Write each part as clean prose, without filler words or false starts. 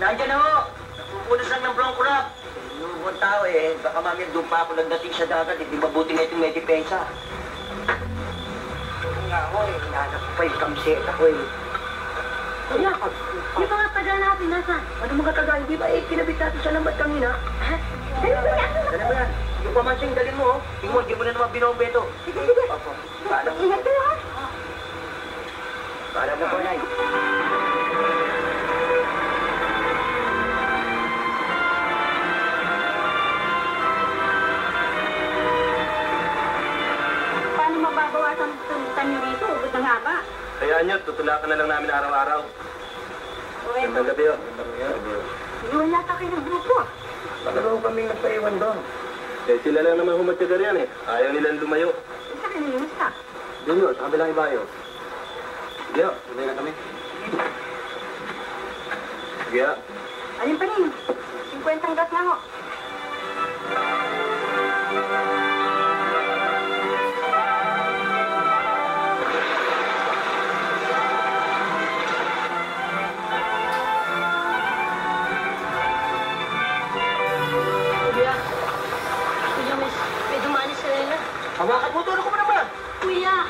Nandiyan na ho! Napupunas lang ng bronco rap. Yung tao eh, baka mamaya doon pa ako nagdating sa dagat, hindi mabuti na itong may depensa. Nga ho eh, hinahanap ko pa yung kamseta ko eh. Kuya, yung mga taga natin, nasa? Ano mga taga? Hindi ba eh, kinabit natin sa lambat kanina? Ha? Dali ba yan? Dali ba yan? Yung pamansing dalin mo, tingmo, hindi mo na naman binombe ito. Sige, sige. Opo. Paalam. Ingat kayo, ha? Paalam na po, Nay. Paano mababawasan itong tanyo rito? Ubod ng haba. Hayaan nyo, tutulakan na lang namin araw-araw. Magandang gabi yun. Iwan yata kayo ng grupo, ah. Pagkaro kaming nagpaiwan doon. Eh, sila lang naman humatyagar yan eh. Ayaw nilang lumayo. Sa kanilimus ka. Doon yun, sa kabilang ibayo. Sige yun, sabay na kami. Sige yun. Ayun pa rin. 50 gat na ho. Hawakan mo, tulog mo naman! Kuya,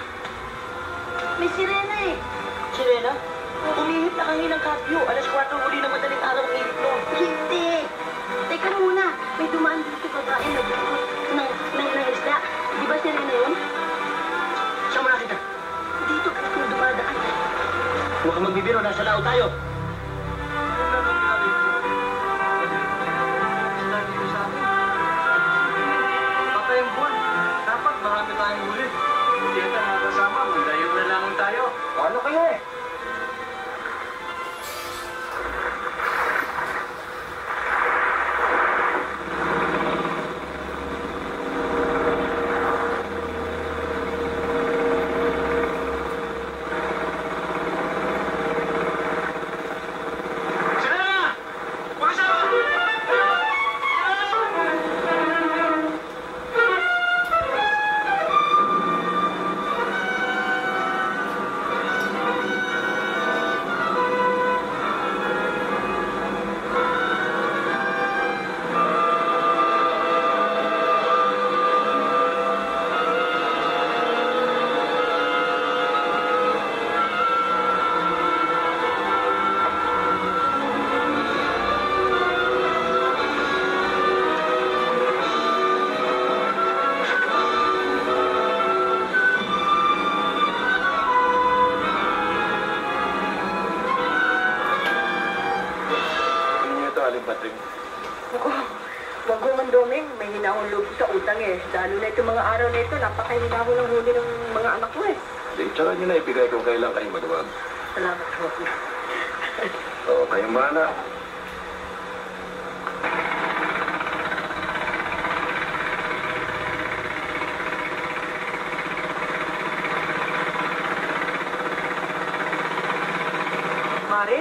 may sirena eh. Sirena, umihip na kanginang kapyo. Alas 4 uli ng madaling araw ang ihip mo. Hindi. Teka muna, may dumaan dito babae na bukot ng isda. Di ba sirena yun? Saan mo nakita? Dito, kung dumadaan. Huwag kang magbibiro, nasa lao tayo. Patayang buwan. Dapat marami tayong huli. Hindi ito makasama. Magdayo na lang tayo. Ano kayo eh? Doming, may hinahon loob sa utang eh. Lalo na itong mga araw na ito, napakahinahon ng huli ng mga anak ko eh. Di, tsaka nyo na ibigay kung kailan kayo maluwag. Salamat po. Oo, kayong mana. Mare,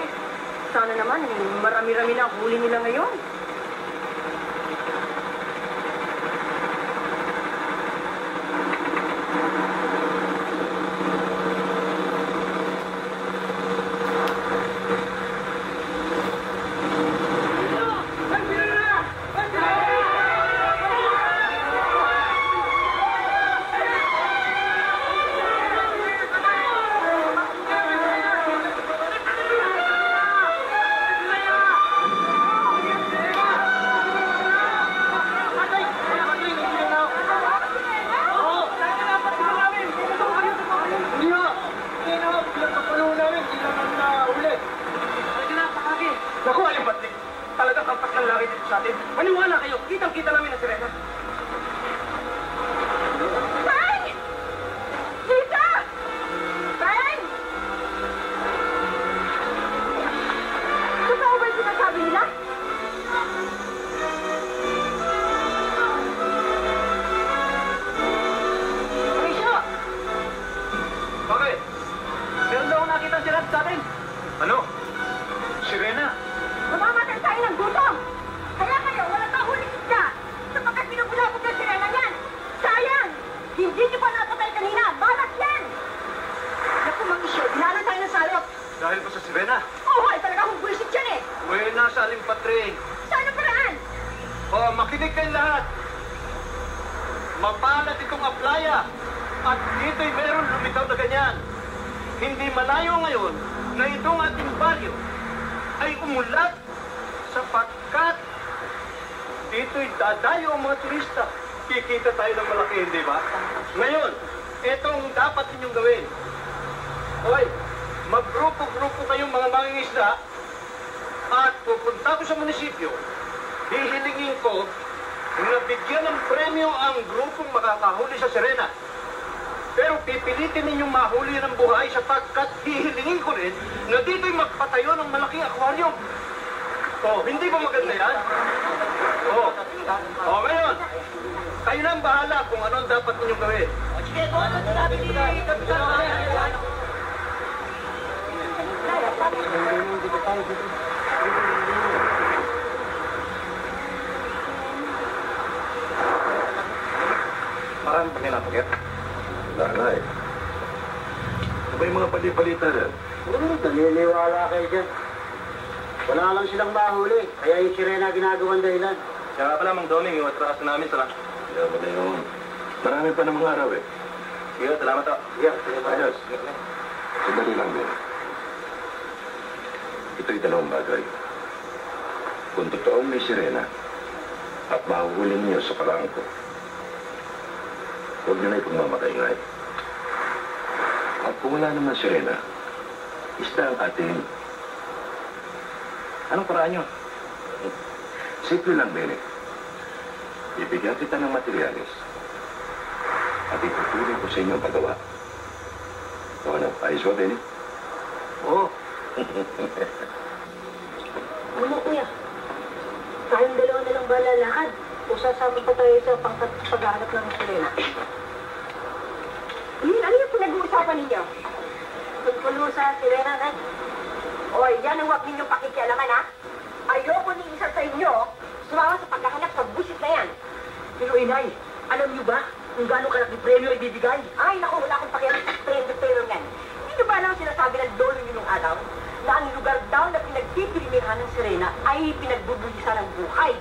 sana naman, marami-rami na ang huli nila ngayon. Naku, Alimpatli! Talagang kampas ng laki dito sa atin. Maniwala kayo, kitang-kita namin ang sirena. Tay! Tita! Tay! Totoo ba yung sinasabi nila? Amisha! Bakit? Meron daw nakita ang sirena sa atin. Ano? Sirena? Mamamatay tayo ng gutom! Kaya kayo, wala kang huling isda! Sapagkat pinubulabog ng sirena yan! Sayang! Hindi niyo pa napatay kanina! Balat yan! Naku, mag-isyo, dinalan tayo ng salot. Dahil pa sa sirena? Oo, ay talaga akong bullshit yan eh! Well, nasa Patring. Sa anong paraan? O, makinig kayong lahat. Mapalat itong aplaya. At dito'y meron lumitaw na ganyan. Hindi malayo ngayon na itong ating baryo ay umulat sapagkat dito'y dadayo ang mga turista. Kikita tayo ng malaki, hindi ba? Ngayon, itong dapat ninyong gawin. Hoy, maggrupo-grupo kayong mga mangingisda at pupunta ko sa munisipyo. Hihilingin ko na bigyan ng premyo ang grupong makakahuli sa sirena. Pero pipilitin ninyong mahuli ng buhay sapagkat hihilingin ko rin na dito'y magpatayo ng malaking aquarium. Oh, hindi ba maganda yan? Oh, ngayon, kayo na ang bahala kung ano ang dapat ninyong gawin. Sige, kung ano sinabi ni Kapitan. Marami pa kinapakit. Wala na eh. Ano ba yung mga pali-palita dyan? Naniniwala kayo dyan. Wala lang silang mahuli, kaya yung sirena ginagawang dahilan. Kaya nga pala, Mang Doming, yung atras namin sa Kaya wala yun. Marami pa ng mga araw eh. Sige, salamat ako. Ayos. Sandali lang din. Ito'y dalawang bagay. Kung totoong may sirena at mahuhuli niyo sa palangko, huwag niyo na ipagmamatay-ngay. At kung wala naman sirena, isda ang atin. Anong paraan nyo? Simple lang, Bene. Ibigyan kita ng materyales at itutuloy ko sa inyo ang paggawa. O ano, ayos ba, Bene? Oo. Ano, kuya? Tayong dalawa na lang ba lalakad? O sasama pa tayo sa paghahanap ng sirena? Ano yung pinag-uusapan ninyo? Tungkol sa sirena, Nay. Oy, yan ang huwag ninyong pakikialaman, ha? Ayoko ni isa sa inyo sumama sa paghahanap sa busit na yan. Pero inay, alam niyo ba kung gaano kalaki premyo ibibigay? Ay, naku, wala akong pakialam sa prendo-pero yan. Hindi niyo ba lang sinasabi ng lolo niyo nung araw na ang lugar daw na pinagpipilihan ng sirena ay pinagbubulisan ng buhay?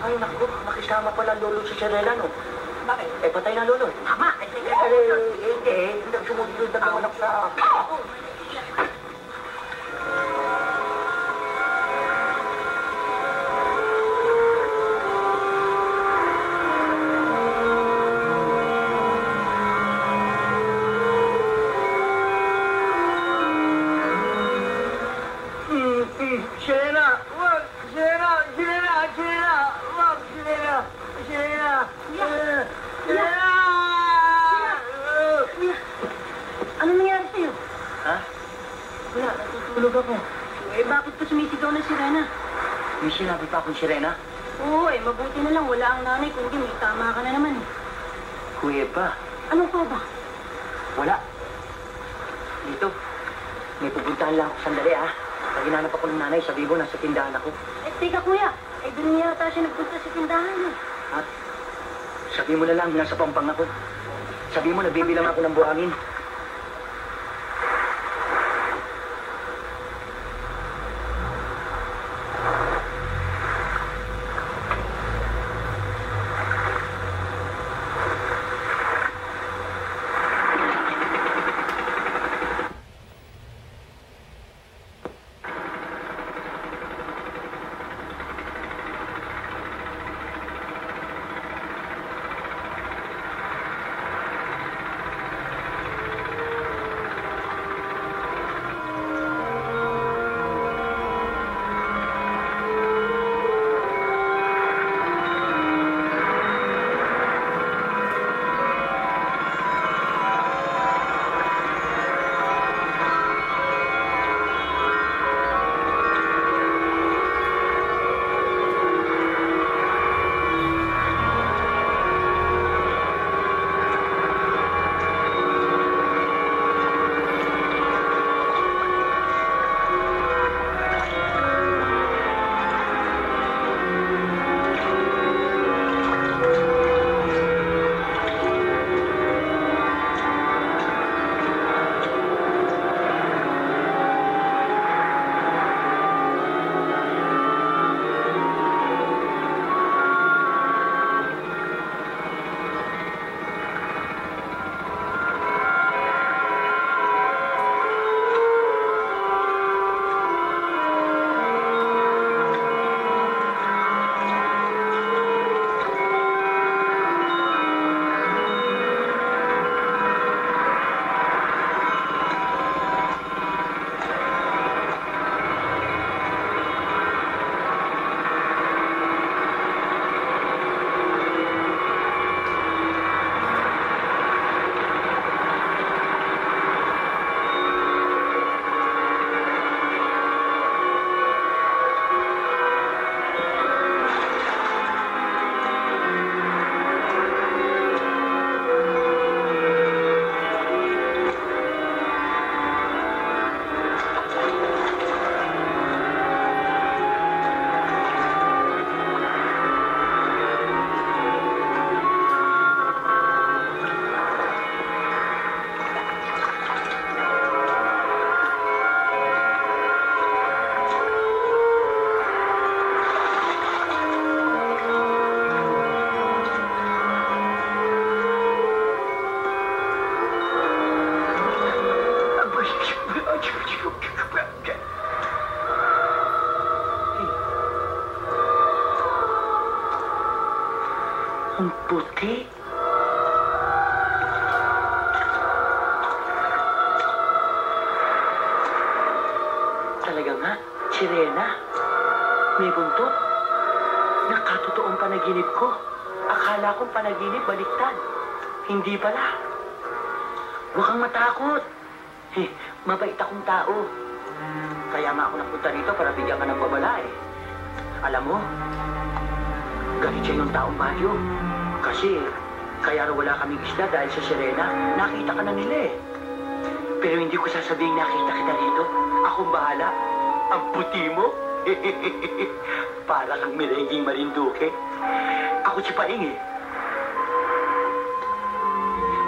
Ay naku, nakisama pala lolo si Sirena, no? Bakit? Eh, patay na lolo. Tama, kasi Hindi, nagsumunod na naman ako sa... Sirena! Wag! Sirena! Sirena! Sirena! Wag! Sirena! Sirena! Sirena! Ano nangyari sa'yo? Ha? Wala, natutulog ako. Eh, bakit pa sumisigaw ng sirena? May sinabi pa akong sirena? Oo, eh, mabuti na lang. Wala ang nanay, kundi may tama ka na naman. Kuya pa. Anong pa ba? Wala. Dito. May pupuntahan lang ako sandali, ah. Pag hinanap ako ng nanay, sabi mo, nasa tindahan ako. Eh, teka kuya. Eh, doon yata siya nagpunta sa tindahan eh. At sabi mo na lang, nasa pampang ako. Sabi mo, nagbibilang ako ng buhangin. Ang puti. Talaga nga, sirena. May buntot. Nakatotoong panaginip ko. Akala kong panaginip baliktad. Hindi pala. Huwag kang matakot. Mabait akong tao. Kaya nga ako napunta rito para bigyan ka ng babala eh. Alam mo, galit siya yung taong Baguio. Kasi, kaya raw wala kaming isda dahil sa sirena, nakita ka na nila eh. Pero hindi ko sasabihin nakita kita rito. Akong bahala. Ang puti mo. Para kang merenging marinduke. Ako si Paing eh.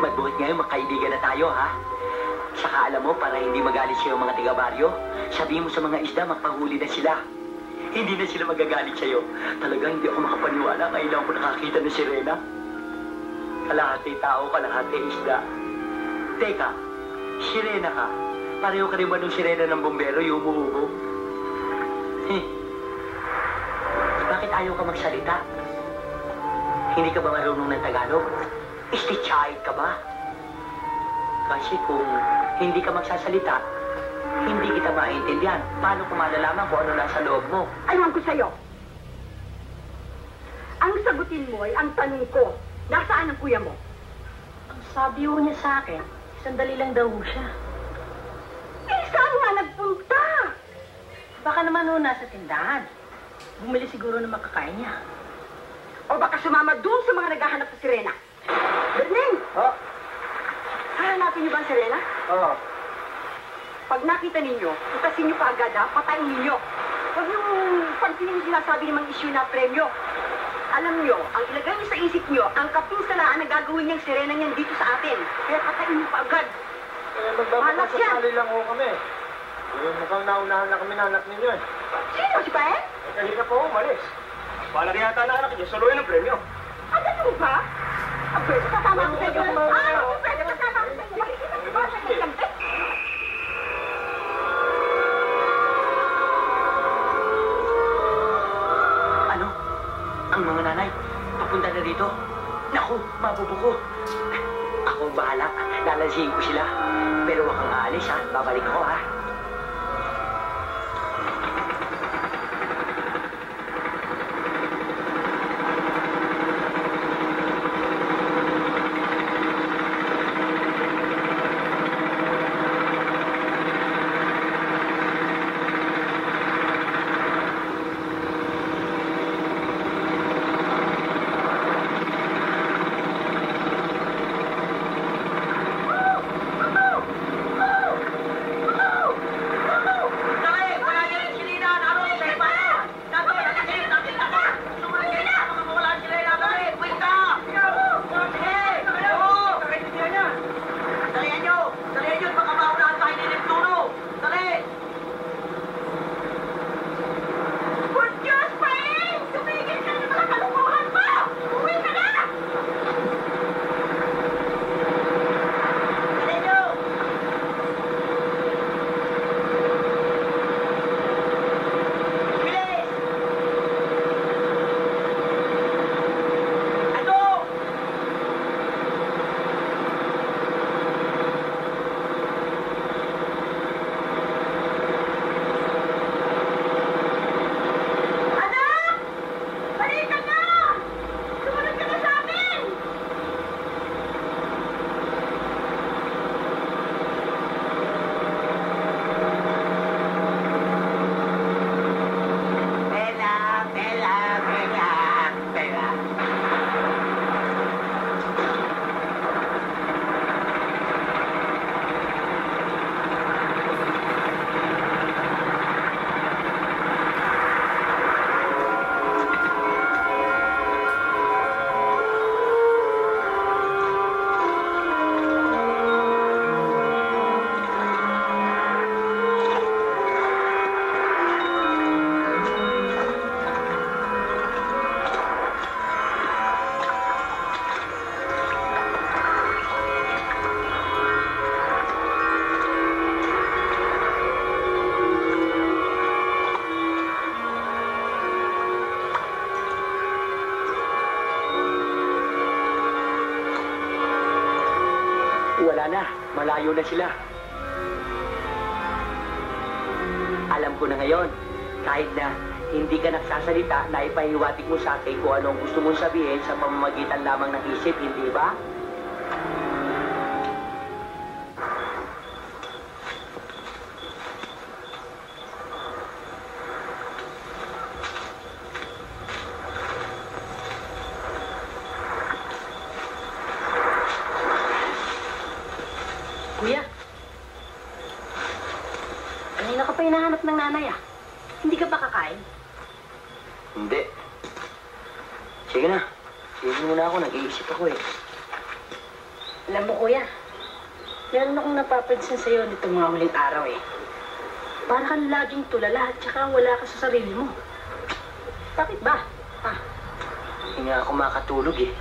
Magbuhat ngayon, magkaibigan na tayo ha. Saka alam mo, para hindi magalit sa'yo mga tiga-baryo, sabihin mo sa mga isda, magpahuli na sila. Hindi na sila magagalit sa'yo. Talagang hindi ako makapaniwala. Kailangan ko nakakita ng sirena. Kalahati tao, kalahati isda. Teka, sirena ka. Pareho ka rin ba nung sirena ng bombero, yung umuubo? Bakit ayaw ka magsalita? Hindi ka ba marunong ng Tagalog? Istitsahid ka ba? Kasi kung hindi ka magsasalita, hindi kita maintindihan. Paano ko malalaman kung ano nasa loob mo? Ayaw ko sa'yo. Ang sagutin mo ay ang tanong ko. Nasaan ang kuya mo? Ang sabi ho niya sa akin, sandali lang daw ho siya. Saan nga nagpunta? Baka naman ho nasa tindahan. Bumili siguro ng makakain niya. O baka sumama doon sa mga naghahanap sa sirena? Berning! Ha? Hahanapin niyo ba ang sirena? Oo. Pag nakita ninyo, itasin niyo kaagad ha, patayin ninyo. Huwag niyong pansinin yung sinasabi ng mga issue na premyo. Alam niyo, ang ilagay niyo sa isip niyo, ang kapinsalaan na gagawin niyang sirena niyan dito sa atin. Kaya patayin niyo kaagad. Malak yan. Magpapakasakali lang ho kami. Mukhang naunahan na kami na anak ninyo eh. Sino si Pae? Kanina po umalis. Balag yata na anak niyo, suluhin ang premyo. Ano ba? Ang pwede kasama ko sa inyo. Ang pwede kasama ko sa inyo. Makikita ko ba sa inyo? Ano? Ang mga nanay, papunta na dito. Naku, mabubuko. Ako ang bahala. Lalansihin ko sila. Pero huwag kang aalis ha. Babalik ako ha. wala na. Malayo na sila. Alam ko na ngayon, kahit na hindi ka nagsasalita, na ipahiwatig mo sa akin kung anong gusto mong sabihin sa pamamagitan lamang ng isip, hindi ba? Kuya, kanina ka pa hinahanap ng nanay ah. Hindi ka ba kakain? Hindi. Sige na. Sige muna ako. Nag-iisip ako eh. Alam mo kuya, meron akong napapansin sa'yo nitong mga huling araw eh. Para kang laging tulala at saka wala ka sa sarili mo. Bakit ba? Hindi nga ako makatulog eh.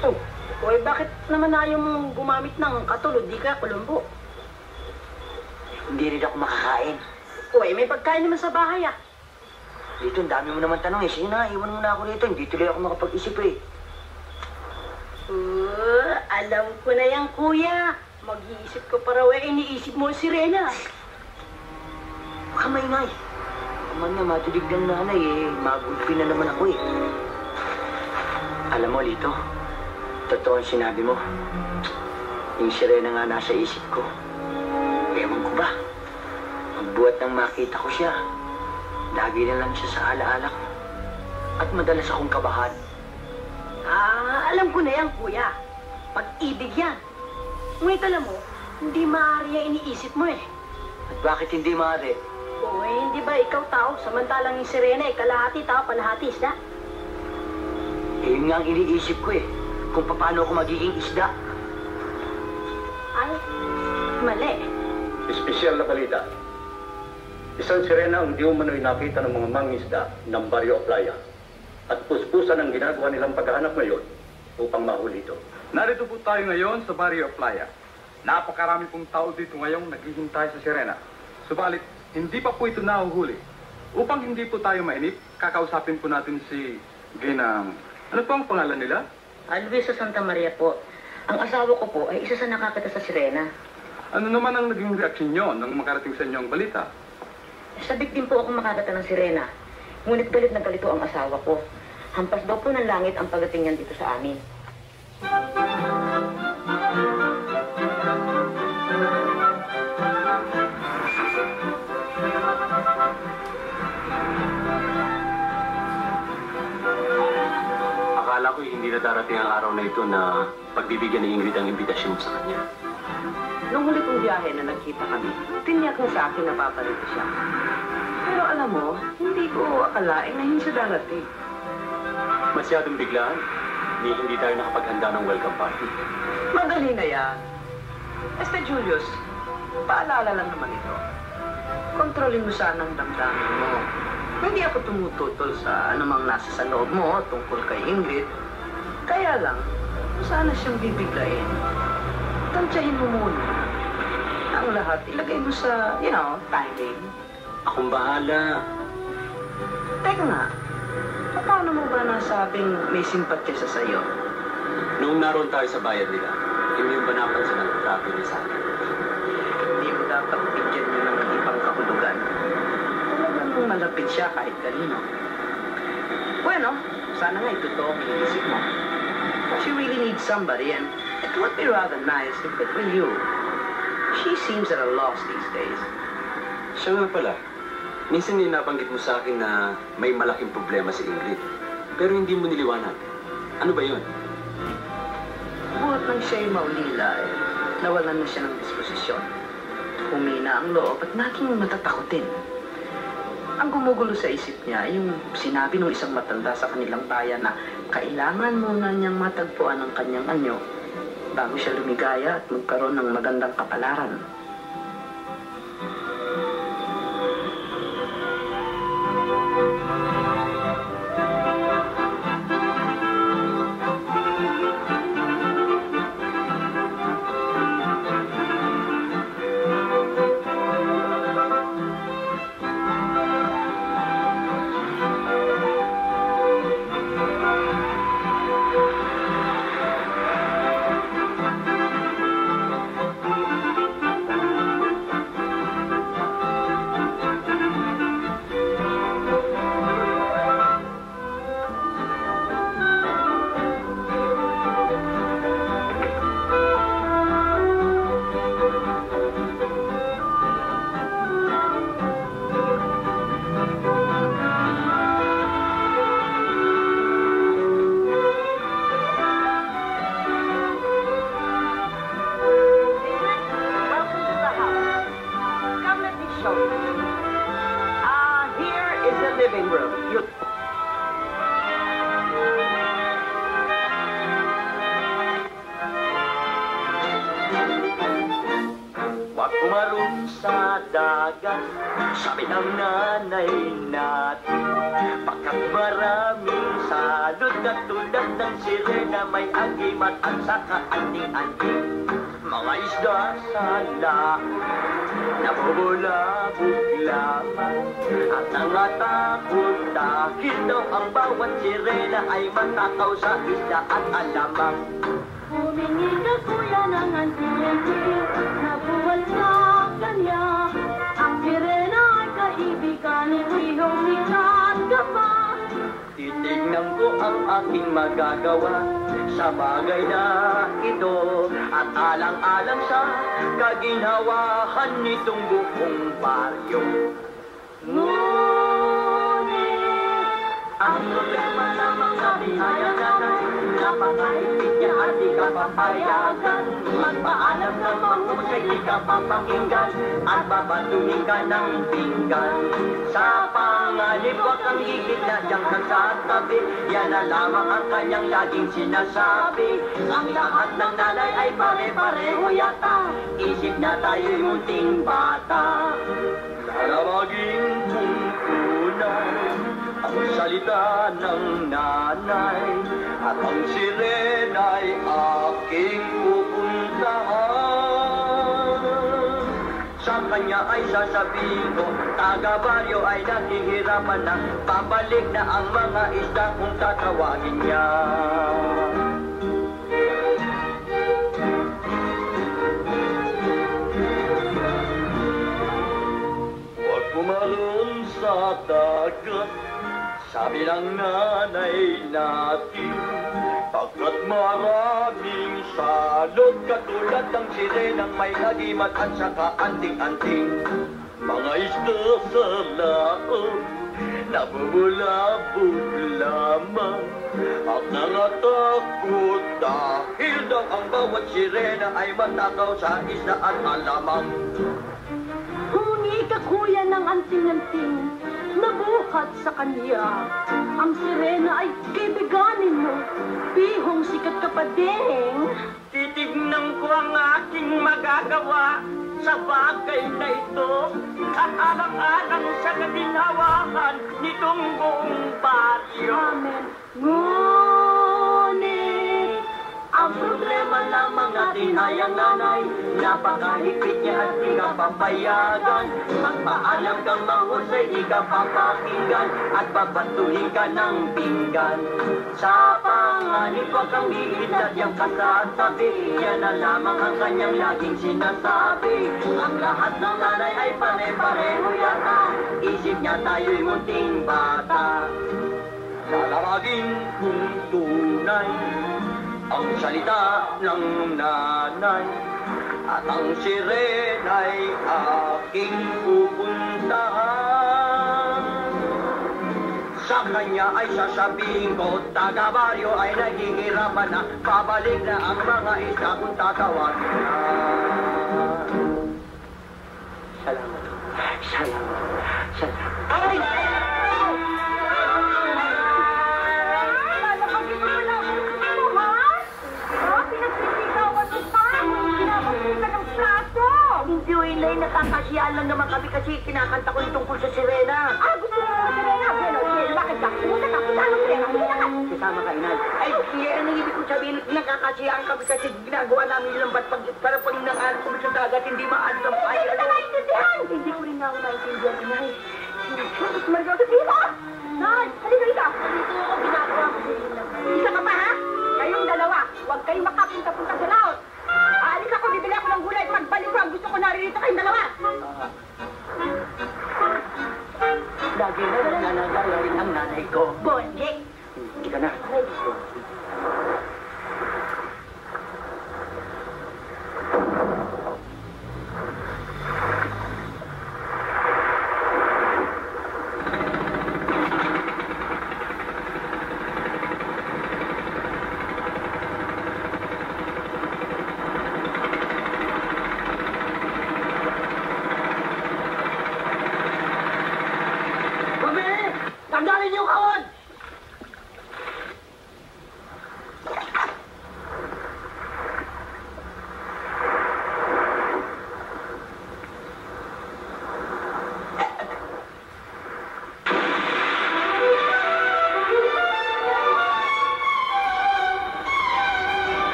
Oh, oy, bakit naman ayaw mong gumamit ng katulog? Di ka kulumbo. Hindi rin ako makakain. Oy, may pagkain naman sa bahay ah. Dito, ang dami mo naman tanong eh. Sige na, iwan mo na ako dito. Hindi tuloy ako makapag-isip eh. Alam ko na yan, kuya. Mag-iisip ko pa raw eh, iniisip mo si Rena. Baka maingay. Kaman nga, matulig ng nanay eh. Magulpi na naman ako eh. Alam mo, Lito, totoo ang sinabi mo. Yung sirena nga nasa isip ko. Ewan ko ba? Magbuhat nang makita ko siya. Lagi na lang siya sa alaala ko. At madalas akong kabahan. Alam ko na yan, kuya. Pag-ibig yan. Ngunit alam mo, hindi maaari yung iniisip mo eh. At bakit hindi maaari? Oy, hindi ba ikaw tao? Samantalang yung sirena eh, kalahati tao, kalahati isda. Eh, yun nga ang iniisip ko eh. Kung paano ako magiging isda. Ay, mali. Espesyal na balita. Isang sirena ang di umano'y nakita ng mga mangisda ng Barrio Playa at puspusan ang ginagawa nilang paghahanap ngayon upang mahuli ito. Narito po tayo ngayon sa Barrio Playa. Napakarami pong tao dito ngayong naghihintay sa sirena. Subalit, hindi pa po ito nahuhuli. Upang hindi po tayo mainip, kakausapin po natin si Ginang. Ano po ang pangalan nila? Alvisa Santa Maria po. Ang asawa ko po ay isa sa nakakita sa sirena. Ano naman ang naging reaksyon nyo nang makarating sa inyo ang balita? Sabik din po ako makakita ng sirena. Ngunit galit na galito ang asawa ko. Hampas daw po ng langit ang pagdating niyan dito sa amin. Akala ko hindi na darating ang araw na ito na pagbibigyan ni Ingrid ang imbitasyon sa kanya. Nung huli kong biyahe na nagkita kami, tiniyak niya sa akin na paparito siya. Pero alam mo, hindi ko akalain na hindi siya darating. Masyadong biglaan. Hindi tayo nakapaghanda ng welcome party. Madali na yan. Este Julius, paalala lang naman ito. Kontrolin mo sana ang damdamin mo. Hindi ako tumututol sa anumang nasa sa loob mo tungkol kay Ingrid. Kaya lang, sana siyang bibiglayin. Tansyahin mo muna. Ang lahat, ilagay mo sa, timing. Akong bahala. Teka nga, paano mo ba nasabing may simpatya sa sayo? Noong naroon tayo sa bayan nila, hindi yung ba napansin ang trato niya sa akin? Hindi mo dapat bigyan niyo ng ibang kahulugan. Talagang malapit siya kahit kanino. Bueno, sana nga totoo ang iniisip mo. She really needs somebody and it would be rather nice if it were you. She seems at a loss these days. Siya nga pala. Minsan nabanggit mo sa akin na may malaking problema si Ingrid. Pero hindi mo niliwanag. Ano ba yun? Buhat nang siya'y maulila nawalan na siya ng disposisyon. Humina ang loob at naging matatakotin. Ang gumugulo sa isip niya, yung sinabi ng isang matanda sa kanilang bayan na kailangan muna niyang matagpuan ang kanyang anyo bago siya lumigaya at magkaroon ng magandang kapalaran. living room. You... Huwag pumarong sa dagat, sabi ng nanay natin. Pagkat maraming salot katulad ng sirena, may agimat at saka anting-anting. Mga isda sa laot, nabubulabog lamang. At nangatakot dahil daw ang bawat sirena ay matakaw sa isda at alamang. Humingi ka kuya ng anting-anting, nabuwal sa kanya. Ang sirena ay kaibigan ni Pihong sikat ka pa. Titignan ko ang aking magagawa sa bagay na ito at alang-alang sa kaginhawahan nitong buong baryo. Ngunit, Ang problema sa mga binayagan, napakahigpit niya at di ka papayagan. Magpaalam ng mahusay, di ka papakinggan at babatuhin ka ng pinggan. Sa panganib, huwag kang gigit na diyang nagtatabi. Yan na lamang ang kanyang laging sinasabi. Ang lahat ng nanay ay pare-pareho yata. Isip na tayo'y munting bata. Lalawagin kong tunay ang salita ng nanay at ang sirena'y aking pupuntahan. Sa kanya ay sasabihin ko, taga-baryo ay naghihirapan na, pabalik na ang mga isda kung tatawagin niya. Huwag pumalon sa dagat, sabi ng nanay natin, pagkat maraming salot katulad ng sirenang may agimat at saka anting-anting. Mga isda sa laot, nabubulabog lamang at nangatakot dahil daw ang bawat sirena ay matakaw sa isda at alamang. humingi ka kuya ng anting-anting, nabuhat sa kanya. Ang sirena ay kaibiganin mo, Pihong sikat ka pa din. Titignan ko ang aking magagawa sa bagay na ito at alang-alang sa kaginhawahan nitong buong baryo. Amen. Ngunit, Ang problema ng mga tinayang nanay, napakahigpit niya at di ka papayagan. Magpaalam kang mahusay, di ka papakinggan at babatuhin ka ng pinggan. Sa panganib, huwag kang gigit yung kasasabi. Yan na lamang ang kanyang laging sinasabi. Ang lahat ng nanay ay pare-pareho yata. Isip niya tayo'y munting bata. Lalawagin kung tunay ang salita ng nanay at ang sirena'y aking pupuntahan. Sa kanya ay sasabihin ko, taga-baryo ay naghihirapan na, pabalik na ang mga isda kung tatawagin na. Salamat. Salamat. Salamat. Ay! Hindi o inay, nakakasiyaan lang naman kami kasi kinakanta ko yung tungkol sa sirena. Ah, gusto mo naman sirena? Bueno, sige, bakit ka? Pumunta ka, punta ka sirena, pumunta ka. Kasama ka, inay. Ay, yan ang ibig ko sabihin, nakakasiyaan kami kasi ginagawa namin yung lambat para pag nangaan kami sa dagat, hindi maalis ang Hindi ko na naintindihan! Hindi ko rin na ako naintindihan, inay. Bakit margaw sa dito? Nay, halika rito. Dito ako ginagawa ko sa inyo. Isa ka pa, ha? Kayong dalawa, huwag kayong makapunta-punta sa laot. Aalis ako, bibili ako ng gulay. Pagbalik ko, ang gusto ko naririto kayong dalawa. Lagi na nananagaya rin ang nanay ko. Bonjik. Hindi ka na.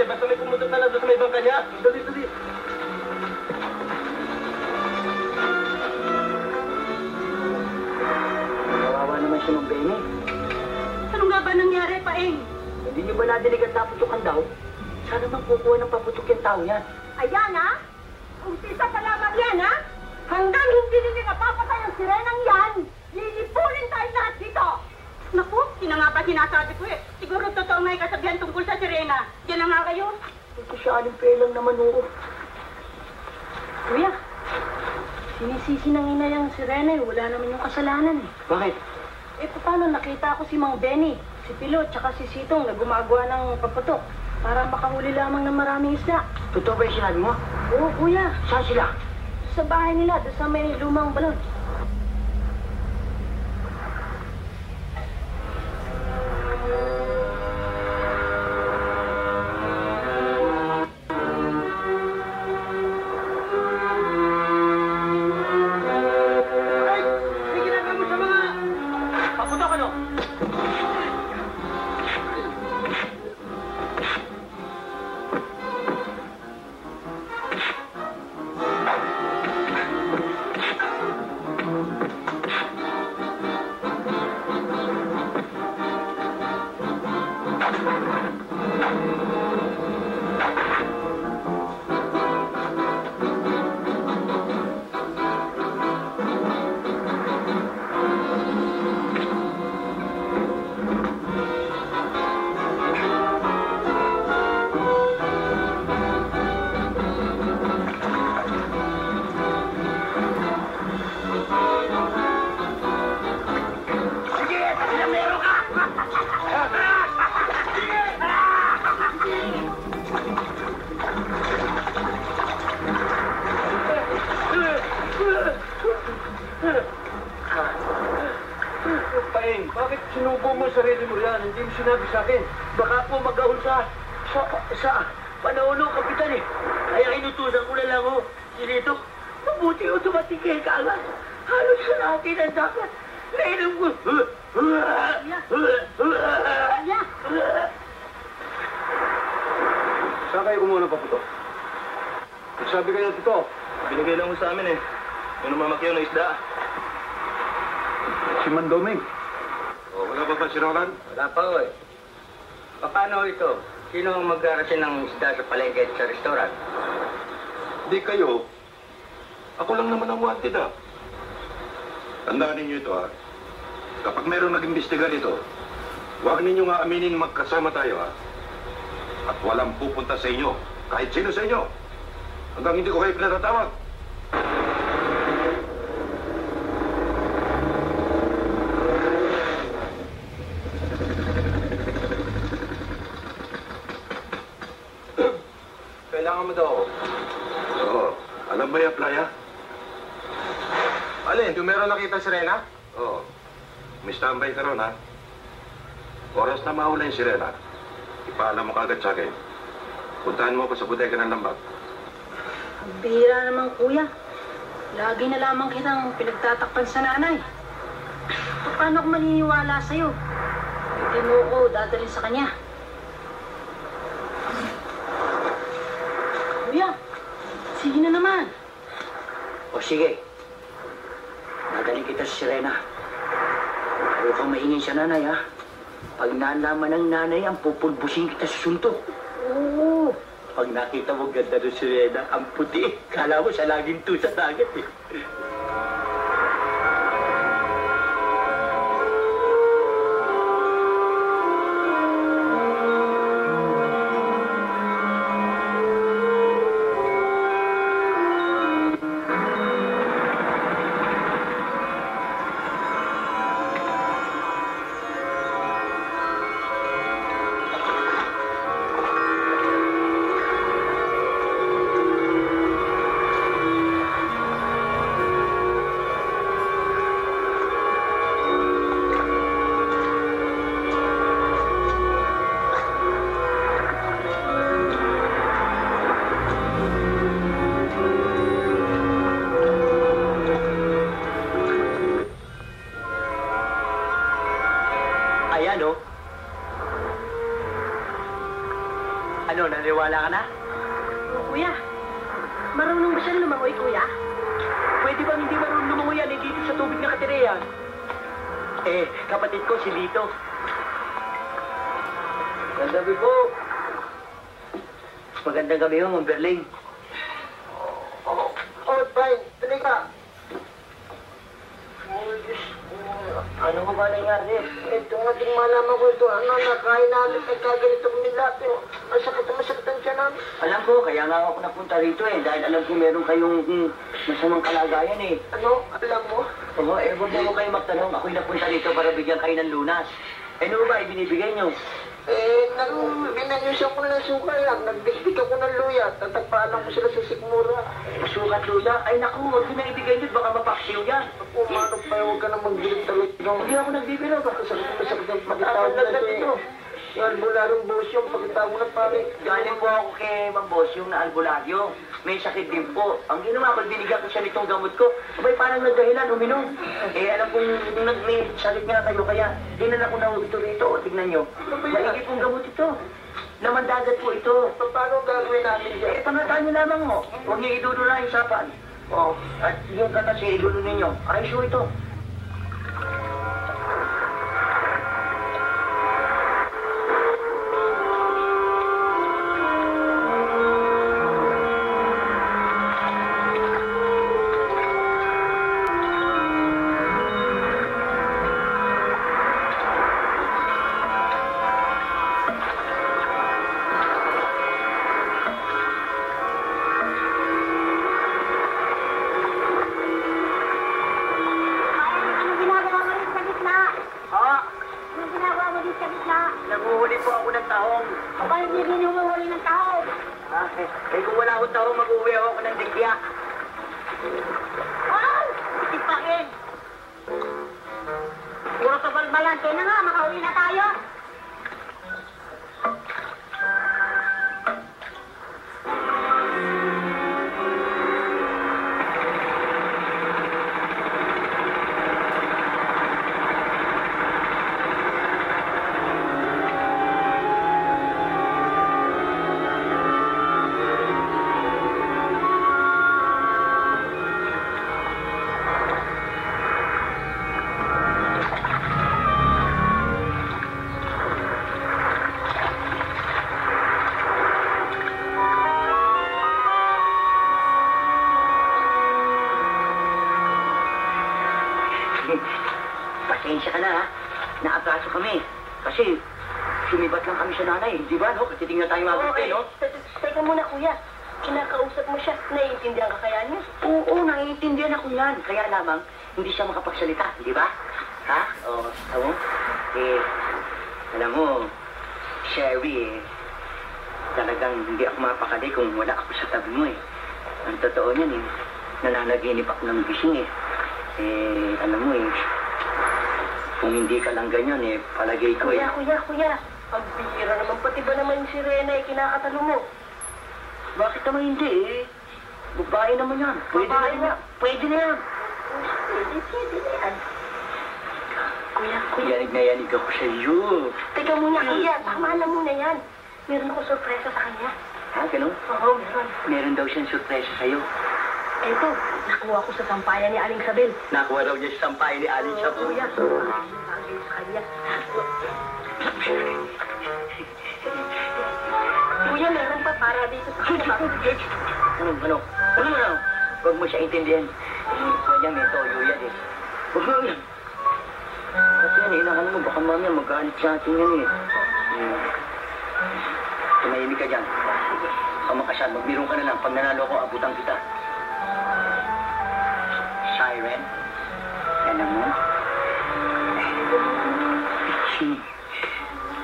eh. Basta may pumutok na lang doon sa may bangka niya. Dali, dali. Kawawa naman si Mang Benny. Ano nga ba nangyari, Paeng? Hindi niyo ba nadinig ang naputukan daw? Sana mang kukuha ng paputok yung tao yan. Ayan, ha? Umpisa pa lamang yan, ha? Hanggang hindi ninyo napapatay ang sirenang yan, lilipunin tayo lahat dito! Naku, sino nga ba sinasabi ko eh? Siguro totoo nga yung kasabihan tungkol sa sirena. Diyan na nga kayo. Ito siya aling naman oo. Kuya, sinisisi ng ina yung sirena eh. Wala naman yung kasalanan eh. Bakit? Eh, paano nakita ko si Mang Benny, si Pilot, tsaka si Sitong na gumagawa ng paputok para makahuli lamang ng maraming isda. Totoo ba yung sinabi mo? Oo, kuya. Saan sila? Sa bahay nila, doon sa may lumang balon. Paeng, bakit sinubo mo ang sarili mo yan? Hindi mo sinabi sa akin. Baka po mag-ahol sa panahon ng kapitan eh. Kaya inutusan ko na lang ho. Si Lito, mabuti o dumating kayo kaagad. Halos sa natin ang dapat. Nainom ko. Saan kayo kumuha ng paputok? Nagsabi kayo ng totoo. Binigay lang mo sa amin eh. Yung namamakyaw na isda. Si Mandoming. O, wala ba si Roland? Wala pa ho eh. Paano ito? Sino ang mag-arasin ng isda sa palengke at sa restaurant? Di kayo. Ako lang naman ang wanted ah. Tandaan ninyo ito ah. Kapag mayroong nag-imbestiga rito, huwag ninyo nga aminin magkasama tayo ah. At walang pupunta sa inyo, kahit sino sa inyo. Hanggang hindi ko kayo pinatatawag. Kailangan mo daw ako. Oo. Alam ba yung playa? Alin, yung meron nakita si Rena? Oo. May standby ka ron ha. Oras na mahula yung sirena. Ipaalam mo kagad sa akin. Puntahan mo ako sa bodega ng Lambag. Ang bihira naman, kuya. Lagi na lamang kitang pinagtatakpan sa nanay. Paano ako maniniwala sa'yo? Hindi mo ko dadalhin sa kanya. Kuya, sige na naman. O sige. Nadaling kita sa sirena. Huwag kang maingin sa nanay ha. Pag nalaman ng nanay, ang pupulbusin kita sa suntok. Oo. Pag nakita mo ganda ng sirena, ang puti. Kala mo sa laging to sa dagat eh. Naniwala ka na? Kuya, marunong ba siya lumangoy, kuya? Pwede bang hindi marunong lumangoy yan? Dito sa tubig na katira yan. Kapatid ko, si Lito. Magandang gabi po. Magandang gabi ho, Ma'am Berling. Fine. Tuloy ka. Oh, Diyos. Ano ko ba nangyari? Ito nga din malaman ko ito. Nakain namin nagkaganito kami lahat. Masakit ang tiyan namin. Alam ko, kaya nga ako napunta rito dahil alam ko meron kayong masamang kalagayan Ano? Alam mo? Oo, huwag mo kayo magtanong. Ako'y napunta rito para bigyan kayo ng lunas. Ano ba ibinibigay nyo? Binanyusan ko ng suka lang. Nagbigbig ako ng luya. Tatagpaanan ko sila sa sikmura. Sukat luya? Ay naku, huwag mo na ibigay nyo. Baka mapaksiw yan. Ako, mano pa, huwag ka na magbiling talaga. Hindi ako nagbibiro. Masakit ang pagkatawag na ito. Yung albularong buhos yung pagkatawag na pare. Galing po ako kay Mang Boss, yung na albularyo. May sakit din po. Ang ginawa ko, binigyan ko siya nitong gamot ko. Abay, parang nagdahilan, uminom. Alam kong may sakit nga kayo, kaya dinala ko na ito rito. O, tignan nyo. Maigi pong gamot ito. Laman dagat po ito. Paano gagawin namin yan? Pangataan nyo lamang mo. Huwag niyo idulo na yung sapan. At yung katasi, idulo ninyo. Ayos ito. Nanguhuli po ako ng tahong. Bakit hindi hinuhuli ng tao? Kung wala akong tahong, mag-uwi ako ng dikya. Wow! Itipakin! Puro kabalbalan. Kaya na nga, makauwi na tayo. Pasensya ka na, ha? Naatraso kami. Kasi, sumibat lang kami sa nanay. Di ba, no? Kasi tingnan tayo mabuti, no? Teka muna, kuya. Kinakausap mo siya. Naiintindihan ka kaya niya? Oo, naiintindihan ako yan. Kaya lamang, hindi siya makapagsalita, di ba? Ha? O, alam mo? Alam mo, Sherry, talagang hindi ako mapakali kung wala ako sa tabi mo, Ang totoo niyan, nananaginip ako ng gising, alam mo, kung hindi ka lang ganyan, palagay ko, Kuya. Ang bihira naman. Pati ba naman si Rena kinakatalo mo? Bakit naman hindi, Babae naman yan. Babae na. Pwede na yan. Pwede na yan. Kuya. Yanig na yanig ako sa iyo. Teka muna, kuya. Tama na muna yan. Meron ako sorpresa sa kanya. Ha, ganun? Oo, meron. Meron daw siyang surpresa sa'yo. Eto, nakuha ko sa sampayan ni Aling Sabel. Nakuha raw niya sa sampayan ni Aling Sabel. Kuya, bagay sa kanya. Kuya, meron pa para dito sa kanya. Ano? Huwag mo siya intindihan. Kuya, may toyo yan Huwag mo yan. Kasi yan, inahan mo, baka mamaya magalit sa atin yan Tumahimik ka dyan. Ang makasyan, magbiro ka na lang. Pag nanalo ko, abutan kita. Siren? Alam mo?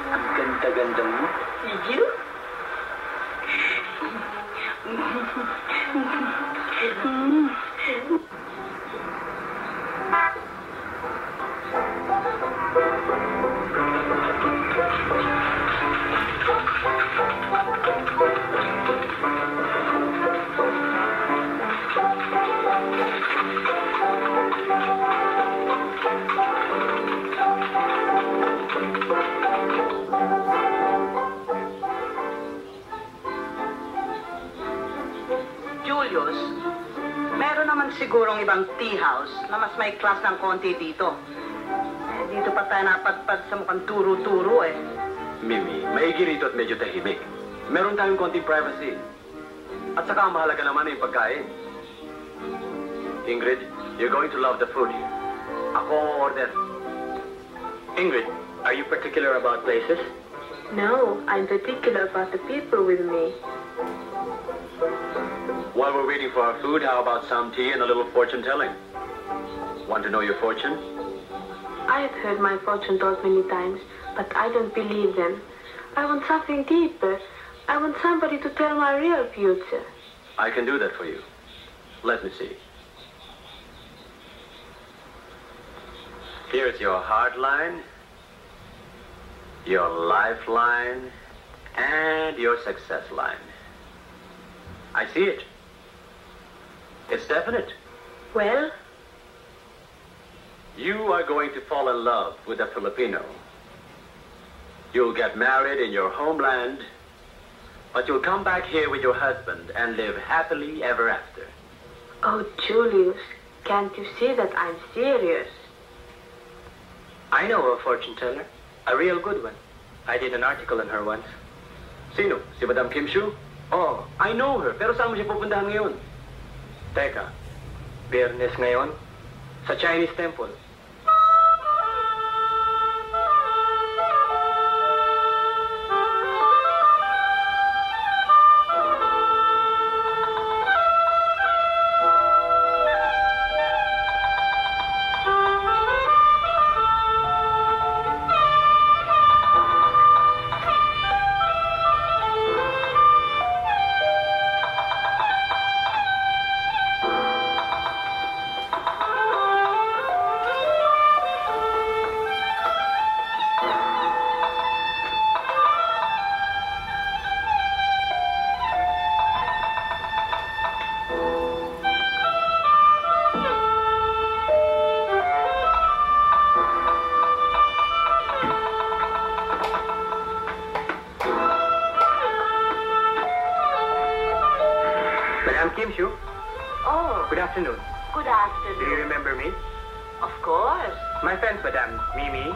Ang ganda-ganda mo. Igil? sigurong ibang tea house na mas may class ng konti dito. Dito pa tayo napadpad sa mukhang turo-turo eh. Mimi, maigi rito at medyo tahimik. Meron tayong konting privacy. At saka ang mahalaga naman ay yung pagkain. Ingrid, you're going to love the food here. Ako order. Ingrid, are you particular about places? No, I'm particular about the people with me. While we're waiting for our food, how about some tea and a little fortune-telling? Want to know your fortune? I have heard my fortune told many times, but I don't believe them. I want something deeper. I want somebody to tell my real future. I can do that for you. Let me see. Here's your heart line, your lifeline, and your success line. I see it. It's definite. Well? You are going to fall in love with a Filipino. You'll get married in your homeland, but you'll come back here with your husband and live happily ever after. Oh, Julius, can't you see that I'm serious? I know a fortune teller. A real good one. I did an article on her once. Sino? Si Madam Kim Shu? Oh, I know her, pero saan mo siya pupuntahan ngayon? teka. Biyernes ngayon? Sa Chinese temple. Madam Kim Shu? Oh, Good afternoon. good Do you afternoon. remember me? Of course. My friends, Madam Mimi,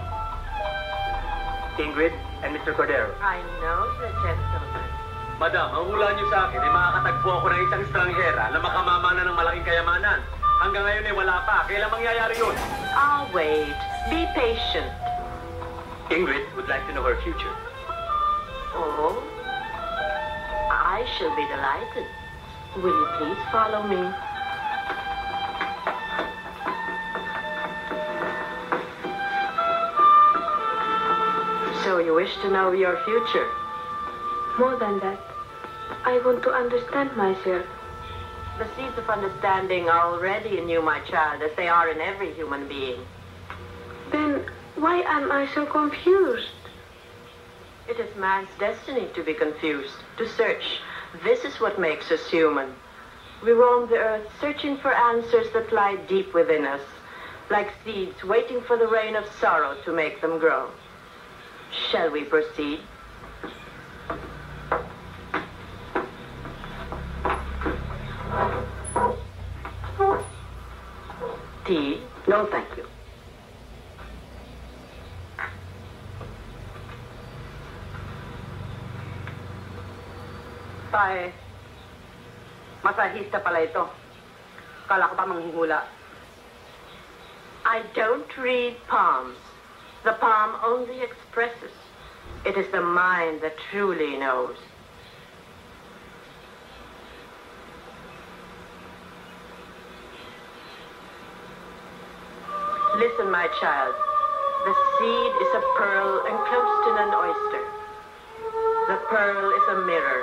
Ingrid, and Mr. Cordero. I know the gentleman. Madam, ang hula niyo sa akin ay makakatagpo ako ng isang estranghera na makamamana ng malaking kayamanan. Hanggang ngayon ay wala pa. Kailan mangyayari yun? I'll wait. Be patient. Ingrid would like to know her future. Oh, I shall be delighted. Will you please follow me? So you wish to know your future? More than that, I want to understand myself. The seeds of understanding are already in you, my child, as they are in every human being. Then why am I so confused? It is man's destiny to be confused, to search. This is what makes us human. We roam the earth searching for answers that lie deep within us, like seeds waiting for the rain of sorrow to make them grow. Shall we proceed? Tea? No, thank you. Pae, masahista pala ito. Kala ko pa manghihula. I don't read palms. The palm only expresses. It is the mind that truly knows. Listen, my child. The seed is a pearl enclosed in an oyster. The pearl is a mirror.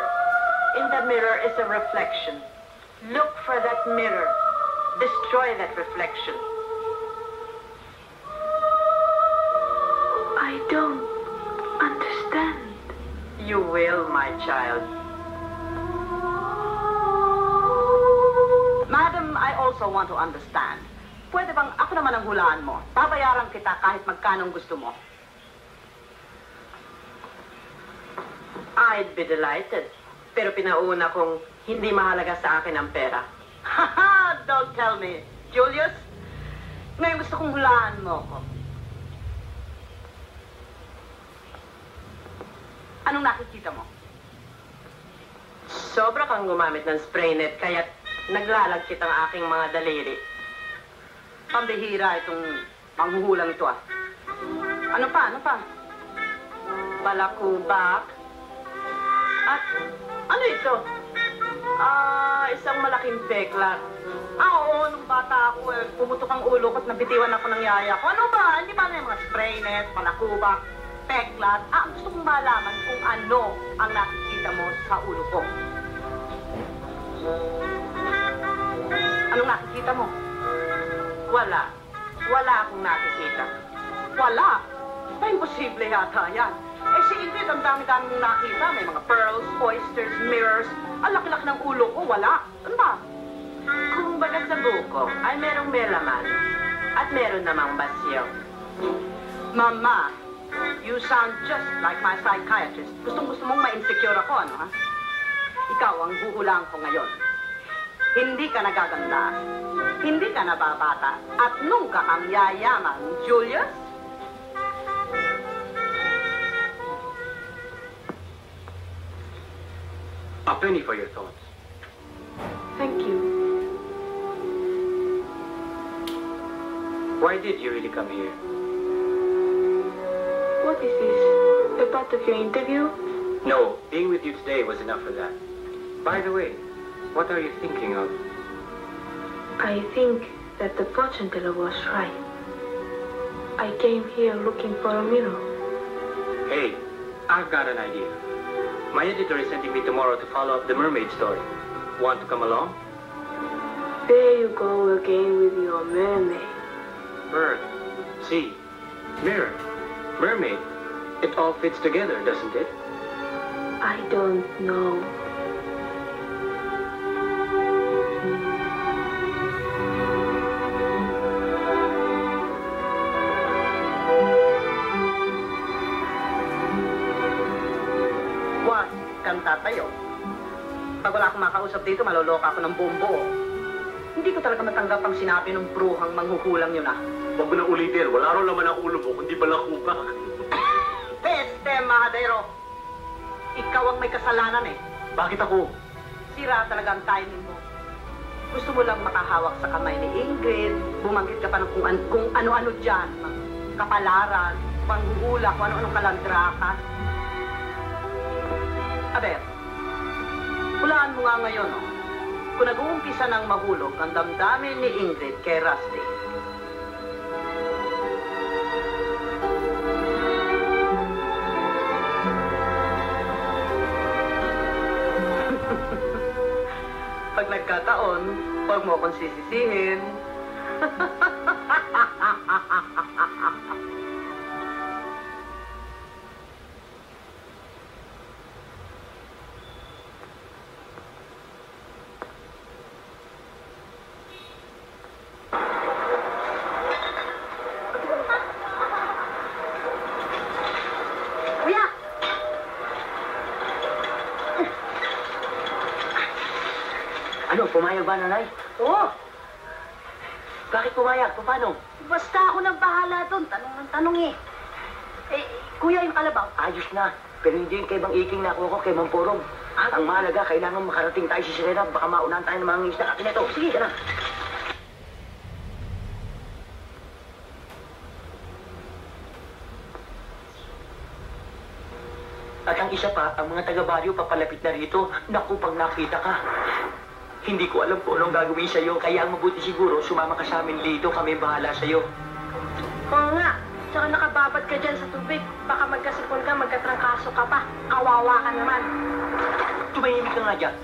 In the mirror is a reflection. Look for that mirror. Destroy that reflection. I don't understand. You will, my child. Madam, I also want to understand. Pwede bang ako naman ang hulaan mo? Babayaran kita kahit magkanong gusto mo. I'd be delighted. Pero pinauna kong hindi mahalaga sa akin ang pera. Haha! don't tell me. Julius, ngayon gusto kong hulaan mo ko. Anong nakikita mo? Sobra kang gumamit ng spray net, kaya naglalagkit ang aking mga daliri. Pambihira itong manghuhulang ito, ah. Ano pa? Balakubak. At ano ito? Isang malaking peklat. Oo, nung bata ako, pumutok ang ulo ko't nabitiwan ako ng yaya ko. Ano ba? Hindi ba na yung mga spray net, palakubak, peklat? Gusto kong malaman kung ano ang nakikita mo sa ulo ko. Anong nakikita mo? Wala. Wala akong nakikita. Wala. Imposible yata yan. Si Ingrid, ang dami-dami mong nakita. May mga pearls, oysters, mirrors. Ang laki-laki ng ulo ko, wala. Ano ba? Kung baga sa buko, ay merong melaman. At meron namang basyo. Mama, you sound just like my psychiatrist. Gustong-gusto mong ma-insecure ako, ano ha? Ikaw ang huhulaan ko ngayon. Hindi ka nagaganda. Hindi ka nababata. At nunca kang yayaman, Julius. A penny for your thoughts. Thank you. Why did you really come here? What is this? A part of your interview? No, being with you today was enough for that. By the way, what are you thinking of? I think that the fortune teller was right. I came here looking for a mirror. Hey, I've got an idea. My editor is sending me tomorrow to follow up the mermaid story. Want to come along? There you go again with your mermaid. Bird, sea, mirror, mermaid. It all fits together, doesn't it? I don't know. Huwag kang tatayo. Pag wala akong makausap dito, maloloka ako ng buong buo. Hindi ko talaga matanggap ang sinabi ng bruhang manghuhulang yun, ah. Huwag mo na ulitin. Wala rin naman ang ulo mo, kundi balakubak. Peste, Mahadero! Ikaw ang may kasalanan eh. Bakit ako? Sira talaga ang timing mo. Gusto mo lang makahawak sa kamay ni Ingrid, bumanggit ka pa ng kung ano-ano dyan, kapalaran, panghuhula, kung ano-anong kalandrakan. Aber, hulaan mo nga ngayon, oh. Kung nag-uumpisa ng mahulog ang damdamin ni Ingrid kay Rusty. Pag nagkataon, huwag mo akong sisisihin. Kuya! Ano, pumayag ba, nanay? Oo! Bakit pumayag? Paano? Basta ako nang bahala doon. Tanong ng tanong eh. Kuya, yung kalabaw. Ayos na. Pero hindi yung kay Bang Iking na ako kay Mang Porong. Ang mahalaga, kailangan makarating tayo si Serena. Baka maunahan tayo ng mga isda. Akin ito. Sige, ka na. At ang isa pa, ang mga taga-baryo papalapit na rito. Naku, pag nakita ka. Hindi ko alam kung anong gagawin sa'yo. Kaya ang mabuti siguro, sumama ka sa amin dito. Kami bahala sa'yo. Oo nga. Tsaka nakababad ka dyan sa tubig. Baka magkasipon ka, magkatrangkaso ka pa. Kawawa ka naman. Tumahimik ka nga dyan.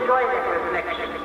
enjoy the reflection.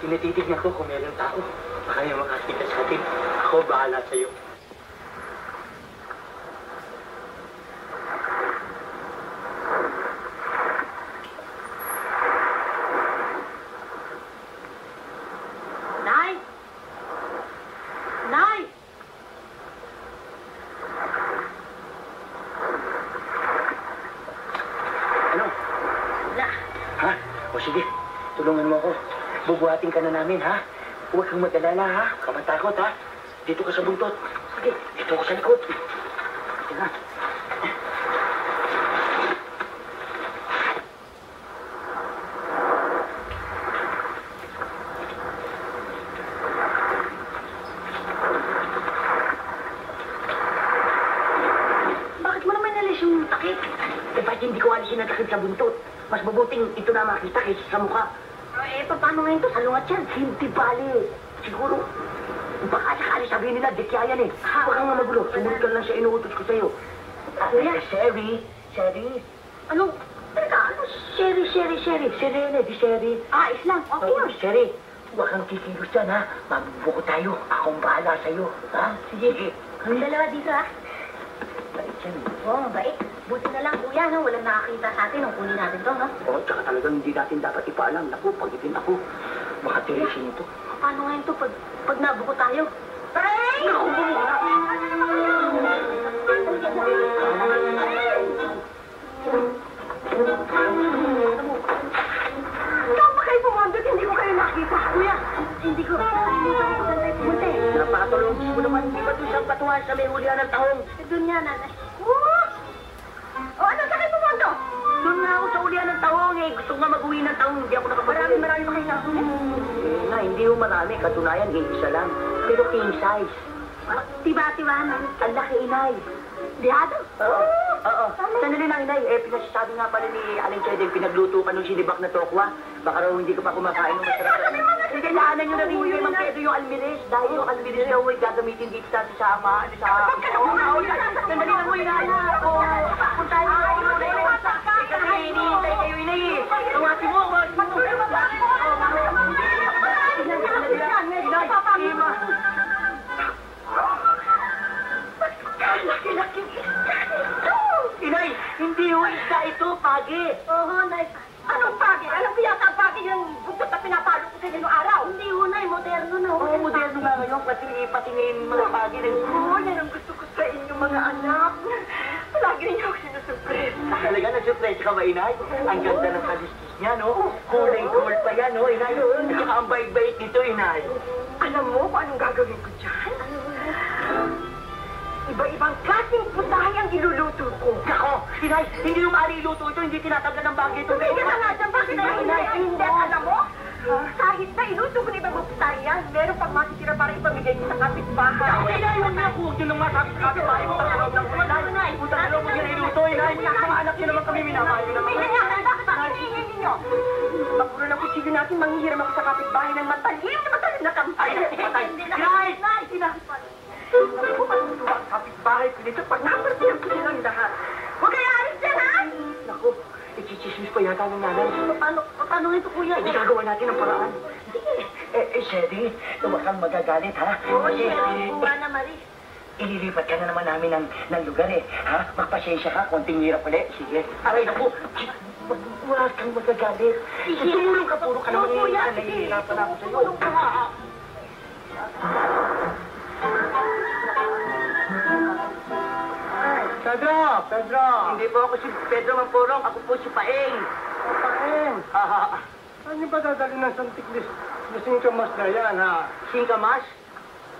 Tinititignan ko kung meron tao. Baka yung makakita sa atin. Ako bahala sa'yo. Nay! Nay! Ano? Wala. Ha? O sige, tulungan mo ako. Bubuhatin ka na namin, ha? Huwag kang mag-alala, ha? Huwag kang matakot, ha? Dito ka sa buntot. Sige, dito ako sa likod. Sige na. Bakit mo naman nalis yung takip? Eh, ba't hindi ko alisin ang takip sa buntot? Mas mabuting ito na makita kaysa sa mukha. Eh, paano ngayon to? Salungat yan. Hindi bali. Siguro, baka sakali sabihin nila, dekya yan eh. Huwag kang nga magulo. Sumunod ka lang sa inuutos ko sa'yo. Kuya? Sherry. Ano? Teka, ano? Sherry. Serena, di Sherry. Islam. Okay Oo, yun. Sherry. Huwag kang kikilos dyan, ha? Mabubuko tayo. Akong bahala sa'yo. Ha? Sige. Ang dalawa dito, ha? Bait yan. Oo, mabait. Buti na lang, kuya, no? Walang nakakita sa atin nung kunin natin to, no? Oo, tsaka talagang hindi natin dapat ipaalam. Naku, pag-ibin ako. Baka tirisin ito. Paano ngayon to pag nabuko tayo? Aray! Naku, bumuko na. Saan ba kayo pumandot? Hindi ko kayo nakita. Kuya, hindi ko. Nakalimutan ko saan tayo pumunta eh. Napakatulong mo naman. Di ba doon siyang patuhan sa may hulihan ng taong? Doon nga, nanay. Ano sa kayo pumunta? Doon nga ako sa hulihan ng taong eh. Gusto nga mag-uwi ng taong. Hindi ako nakapag-uwi. Marami pa kayo nakakuli. Na, hindi ho marami. Katunayan, isa lang. Pero king size. Tiba-tibahan. Ang laki, inay. Diyado? Oo. Sandali lang, inay. Eh, pinasasabi nga pala ni Aling Chedeng, pinagluto ka nung sinibak na tokwa. Baka raw hindi ka pa kumakain ng masarap. Hindi, naanan nyo na rin kay Mang Pedro yung almiris. Dahil yung almiris daw ay gagamitin dito sa sama. Sandali lang mo, inay. Puntahan nyo kayo, inay. Ikaw, hinihintay kayo, inay. Tawati mo, Inay, hindi ho isda ito, pagi. Oo, nay. Anong pagi? Alam ko yata ang pagi yung bukot na pinapalo ko sa inyo noong araw. Hindi ho, nay. Moderno na ho. Oo, moderno na ngayon, pati ngayon mga pagi rin. Oo, yan ang gusto ko sa inyo mga mga anak. Palagi ninyo ako sinusurpresa. Talaga na-surprise ka ba, inay? Ang ganda ng kalistis niya, no? Kulay gold pa yan, no, inay? At saka ang bait-bait nito, inay. Alam mo kung anong gagawin ko dyan? Iba-ibang klaseng putahe ang iluluto ko. Nako, inay, hindi yung maaari iluto ito, hindi tinatanggal ng bagay ito. Hindi ka nga dyan, bakit na hindi? Alam mo? Kahit na iluto ko na ibang putahe yan, meron pang matitira para ipamigay ko sa kapitbahay. Inay, huwag na huwag nyo nang masabi sa kapitbahay. Punta na lang ng inay. Punta na lang mo yung iluto, inay. Mga anak nyo naman kami minamayo naman. May nangyari, bakit ang hinihingi ninyo? Pagpuro ng kutsilyo natin, manghihiram ako sa kapitbahay ng matalim na kampay. Inay! Naku, matutuwa ang kapitbahay ko dito pag napartihan ko silang lahat. Huwag kayo alis dyan, ha? Naku, ikichismis pa yata ng nanay. Paano ito, kuya? Hindi gagawa natin ang paraan. Sherry, huwag kang magagalit, ha? Oo, Sherry. Buwana, Marie. Ililipat ka na naman namin ng lugar, eh. Ha? Magpasyensya ka, konting hirap ulit. Sige. Aray, naku. Wala kang magagalit. Tumulong ka, puro ka naman yung nahihirapan ako sa'yo. Tumulong ka nga. Pedro! Hindi po ako si Pedro Mampurong, ako po si Paeng. Paeng! Saan niyo ba dadali ng santik lasing kamas na yan, ha? Singkamas?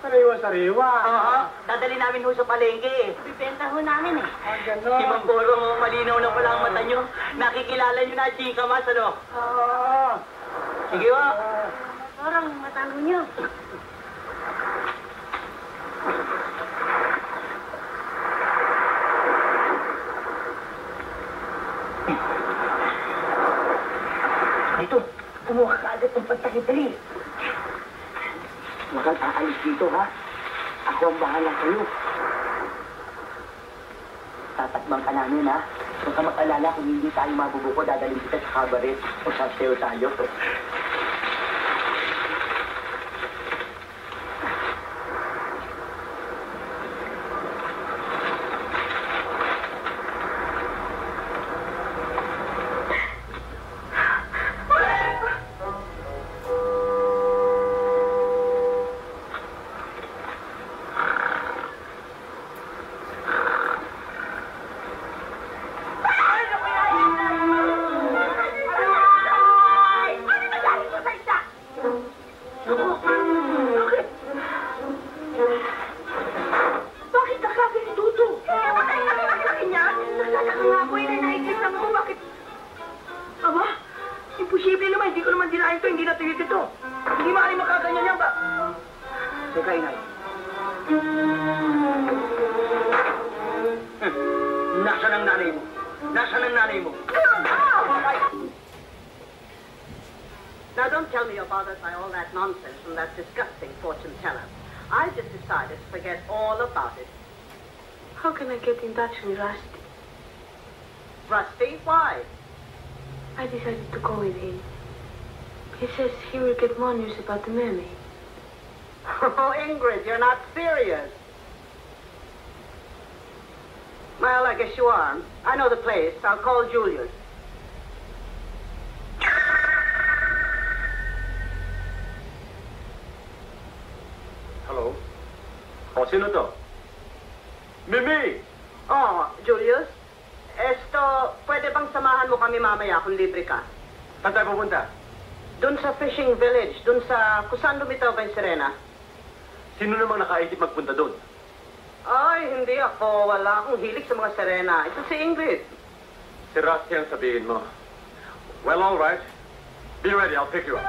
Sariwa-sariwa. Oo, dadali namin ho sa palengke. Bibenta ho namin, eh. Ganon. Si Mampurong, malinaw na pala ang mata nyo. Nakikilala nyo na Singkamas, ano? Oo. Sige ho. Parang matalo niyo. Dito, kumuha ka agad ng pagtakitali. Huwag kang aalis dito, ha? Ako ang bahala sa'yo. Tatakbang ka namin, ha? Huwag ka mag-alala kung hindi tayo mabubuko, dadalhin kita sa cabaret o sa sayo tayo. Imposible naman, hindi ko naman dinahin ito, hindi natuyot ito. Hindi maaaring makaganyan yan ba? Teka, inay. Nasaan ang nanay mo? Nasaan ang nanay mo? Now, don't tell me you're bothered by all that nonsense from that disgusting fortune teller. I've just decided to forget all about it. How can I get in touch with Rusty? Rusty, why? I decided to go with him. He says he will get more news about the mermaid. Oh, Ingrid, you're not serious. Well, I guess you are. I know the place. I'll call Julius. Hello? O, sino to? Mimi! Oh, Julius? Pwede bang samahan mo kami mamaya kung libre ka? Saan tayo pupunta? Doon sa fishing village, doon sa kung saan lumitaw ba yung sirena? Sino namang nakaisip magpunta doon? Ay, hindi ako. Wala akong hilig sa mga sirena. Ito si Ingrid. Si Rusty ang sabihin mo. Well, all right. Be ready, I'll pick you up.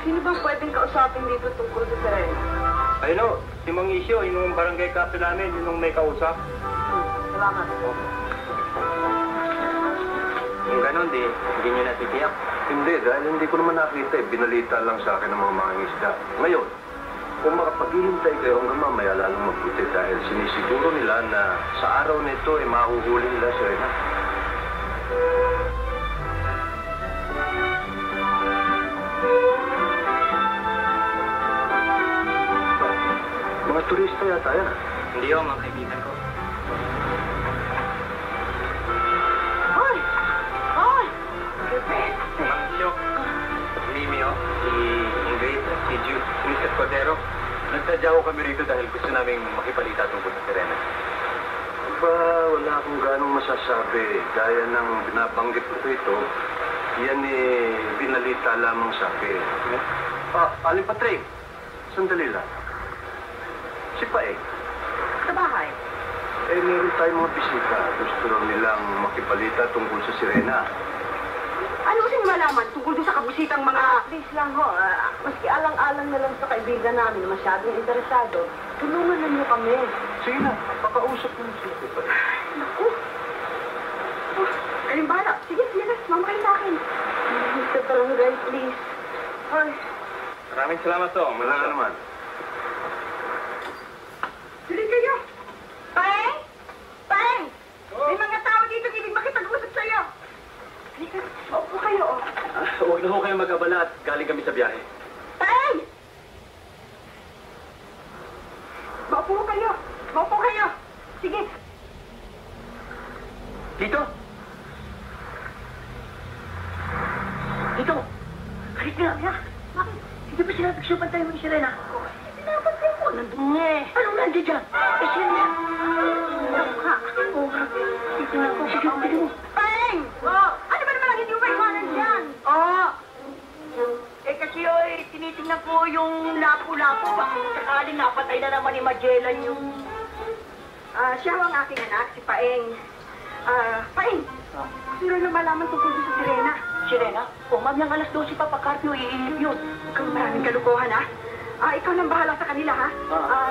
Sino bang pwedeng kausapin dito tungkol sa sirena? Ay, no. Si Mang Isyo, yung barangay captain namin, yung may kausap. Salamat. ganon, hindi nyo natitiyak. Hindi, dahil hindi ko naman nakita eh. Binalita lang sa akin ng mga mangingisda. Ngayon, kung makapaghihintay kayo hanggang mamaya, lalong mabuti dahil sinisiguro nila na sa araw nito ay mahuhuli nila si Rena. Mga turista yata yan. Hindi ho, mga kaibigan ko. Hoy! Hoy! Ma'am Sio, Mimi, si Ingrid, si Jude, si Mr. Cordero. Nagsadya ko kami rito dahil gusto namin makipalita tungkol sa Serena. Ba, wala akong ganong masasabi. Gaya ng binabanggit ko ito, yan eh, binalita lamang sa akin. Aling Patrick, sandali lang. Si Paeng. Sa bahay. Eh, meron tayong mga bisita. Gusto lang nilang makipalita tungkol sa Serena. Ano kasi malaman tungkol doon sa kabusitang mga... Please lang ho, maski alang-alang na lang sa kaibigan namin na masyadong interesado, tulungan na niyo kami. Sige na, pakausap mo siya. Naku! Kaling bahala. Sige, mama kayo sa akin. Mr. Barangay, please. Hoy. Maraming salamat ho. Wala na naman. Sige kayo. Paeng! Paeng! May mga tao dito ibig makipag-usap sa'yo. Halika, maupo kayo. Huwag na ho kayo mag-abala at galing kami sa biyahe. Paeng! Maupo kayo. Maupo kayo. Sige. Dito! Dito! Kahit nga, ya! Bakit? Hindi ba sinabi siya pantay mo ni Serena? Pinapansin ko, nandun nga eh. Anong nandun dyan? Eh, Serena! Ka! Dito na ako. Sige mo. Paeng! Oh! Ano ba naman ang hindi mo maiwanan dyan? Oh! Eh kasi tinitingnan ko yung lapo-lapo. Baka sakaling napatay na naman ni Magellan yung... siya ang aking anak, si Paeng. Paeng! Gusto rin na malaman tungkol sa Serena. Serena? O, mamang alas 12 pa pakarpyo, iinip yun. Huwag kang maraming kalukuhan, ha? Ikaw nang bahala sa kanila, ha?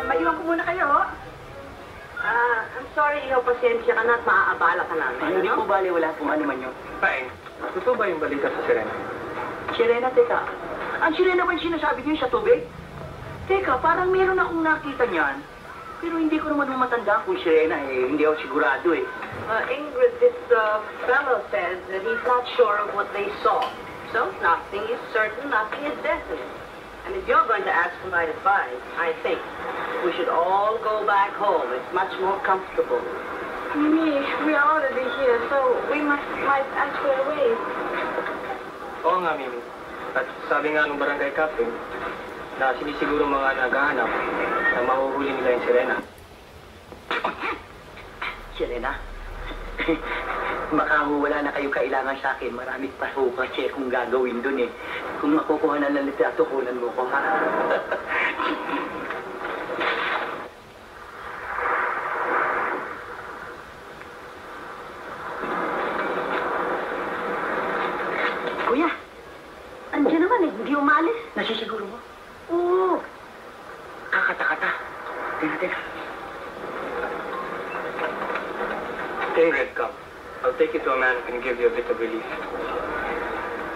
Maiwan ko muna kayo, ho? I'm sorry, ihaw, pasensya ka na at maaabala ka namin. Hindi po bali, wala pong ano man yun. Paeng, totoo ba yung balita sa Serena? Serena, teka. Ang Serena ba yung sinasabi niyo sa tubig? Teka, parang meron akong nakita niyan. Pero hindi ko naman matanda kung Serena eh. Hindi ako sigurado eh. Ingrid, this fellow says that he's not sure of what they saw. So, nothing is certain, nothing is definite. And if you're going to ask for my advice, I think we should all go back home. It's much more comfortable. Mimi, we are already here, so we might ask for a wave. Oo nga, Mimi. At sabi nga ng barangay captain, na sinisiguro mga naghahanap na mahuhuli nila yung Serena. Serena? Baka wala na kayo kailangan sa akin. Marami pa ho kasi kung gagawin dun eh. Kung makukuha na ng litrato, kunan mo ko, ha? Kuya, andiyan naman eh. Hindi umalis. Nasisiguro mo? Oo. Kakata-kata. Tingnan. Ingrid, come. I'll take you to a man who can give you a bit of relief.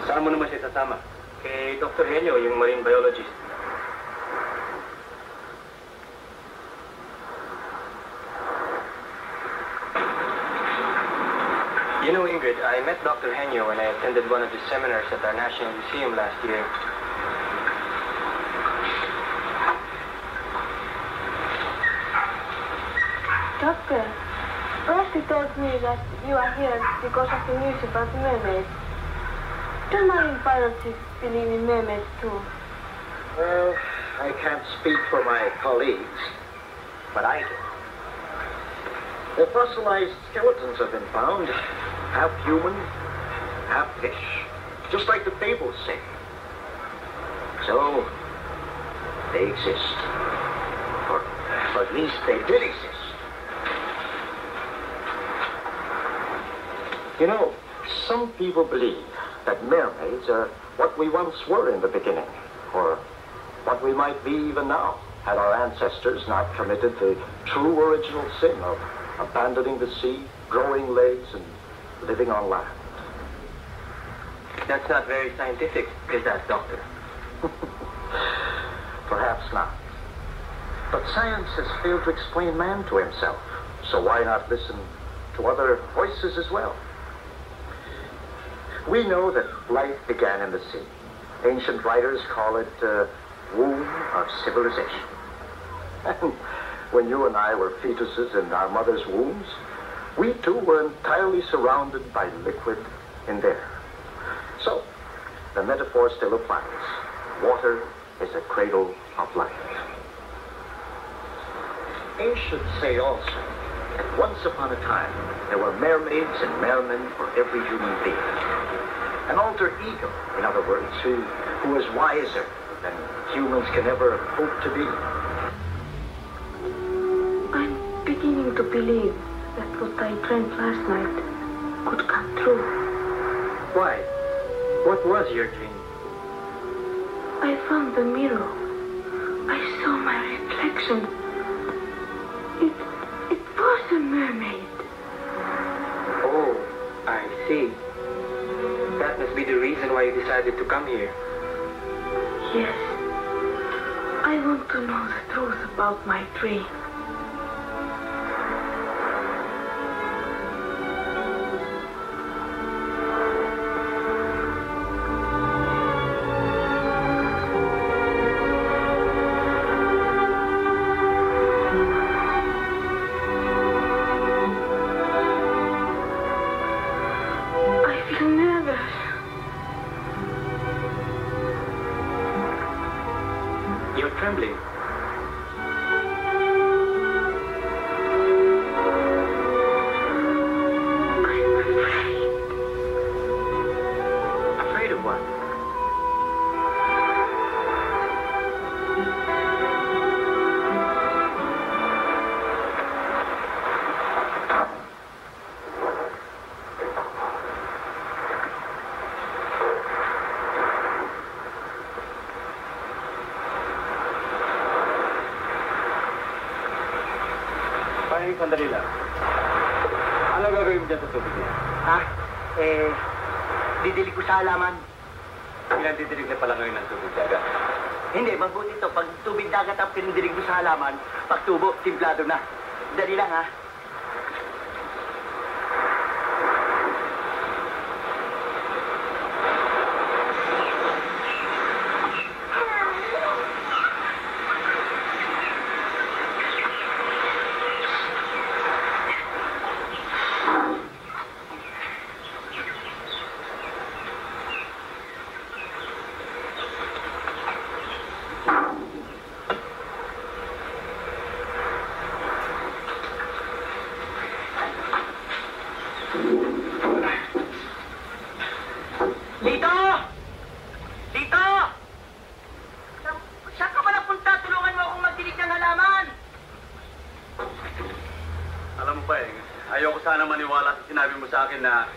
Saan mo naman siya sasama? Kay Dr. Henyo, yung marine biologist. You know, Ingrid, I met Dr. Henyo when I attended one of his seminars at our National Museum last year. Doctor, Rusty told me that you are here because of the news about mermaids. Do marine biologists believe in mermaids too? Well, I can't speak for my colleagues, but I do. The fossilized skeletons have been found, half human, half fish, just like the fables say. So, they exist. Or at least they did exist. You know, some people believe that mermaids are what we once were in the beginning, or what we might be even now, had our ancestors not committed the true original sin of abandoning the sea, growing legs, and living on land. That's not very scientific, is that, Doctor? Perhaps not. But science has failed to explain man to himself. So why not listen to other voices as well? We know that life began in the sea. Ancient writers call it the womb of civilization. And when you and I were fetuses in our mother's wombs, we too were entirely surrounded by liquid in there. So, the metaphor still applies. Water is a cradle of life. Ancients say also that once upon a time, there were mermaids and mermen for every human being. An alter ego, in other words, who was wiser than humans can ever hope to be. I'm beginning to believe that what I dreamt last night could come true. Why? What was your dream? I found the mirror. I saw my reflection. It was a mermaid. Oh, I see. That must be the reason why you decided to come here. Yes. I want to know the truth about my dream. Trembling. I'm afraid. Afraid of what? Sandali lang. Ano gagawin mo dyan sa tubig niya? Ha? Didilig ko sa halaman. Ilang didilig na pala ngayon ng tubig dagat? Hindi, mabuti ito. Pag tubig dagat ang pinidilig mo sa halaman, pag tubo, timplado na. Dali lang, ha? Sana maniwala sa sinabi mo sa akin na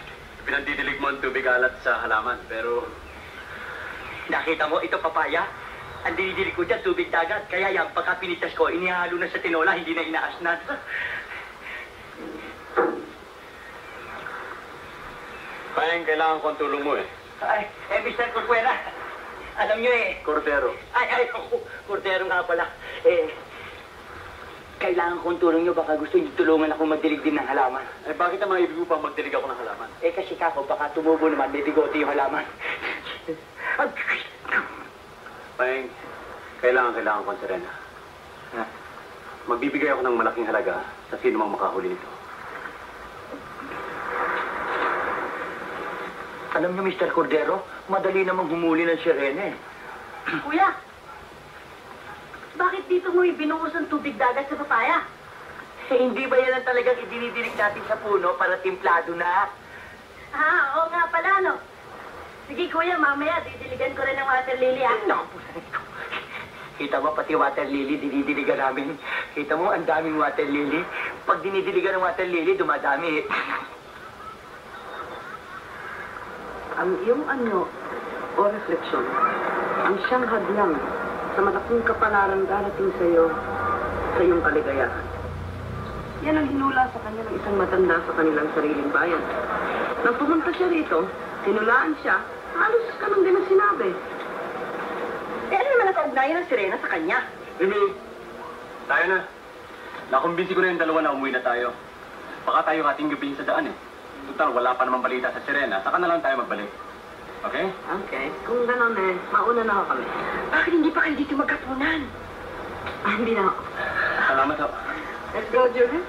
pinandidilig mo ang tubig alat sa halaman, pero... Nakita mo, ito papaya. Ang dinidilig ko dyan, tubig dagat. Kaya yan, pagka pinitas ko, inihalo na sa tinola, hindi na inaasnan. Payeng, kailangan ko ang tulong mo eh. Ay, Mr. Corcuera, alam nyo eh. Cordero. Cordero nga pala. Kailangan kong tulong nyo, baka gusto nyo tulungan ako magdilig din ng halaman. Bakit naman ibig mo pang magdilig ako ng halaman? Kasi kako, baka tumubo naman, may bigote yung halaman. Payeng, kailangan ko ang Serena. Magbibigay ako ng malaking halaga sa sino mang makahuli nito. Alam nyo, Mr. Cordero, madali namang humuli ng sirene. Kuya, bakit dito mo ibinuhos ang tubig dagat sa papaya? Hindi ba yan ang talagang idinidilig natin sa puno para timplado na? Oo nga pala, no? Sige, kuya, mamaya didiligan ko rin ng water lily, ha? Kita mo, pati water lily, dinidiligan namin. Kita mo, ang daming water lily. Pag dinidiligan ng water lily, dumadami. Ang iyong anyo o refleksyon, ang siyang hadlang sa malaking kapalaran darating sa iyo sa iyong kaligayahan. Yan ang hinula sa kanya ng isang matanda sa kanilang sariling bayan. Nang pumunta siya rito, hinulaan siya Halos ganun din ang sinabi. Eh, ano naman ang kaugnayan ng Serena sa kanya? Mimi, tayo na. Nakumbinsi ko na yung dalawa na umuwi na tayo. Baka tayo ating gabihin sa daan eh. Total, wala pa namang balita sa Serena. Saka na lang tayo magbalik. Okay? Okay. Kung gano'n eh, mauna na ako kami. Bakit hindi pa kayo dito magkapunan? Hindi na ako. Salamat ho. Let's go, Julius.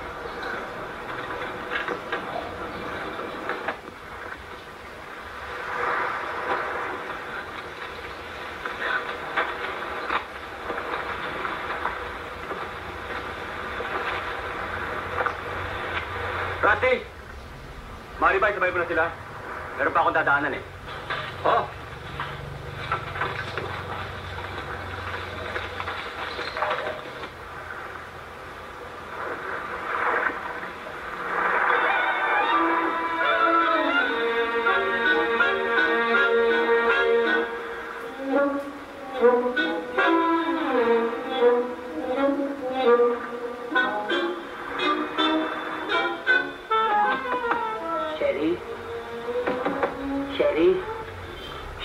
Rusty! Mari ba, sabay mo na sila? Meron pa akong dadaanan eh. Oh!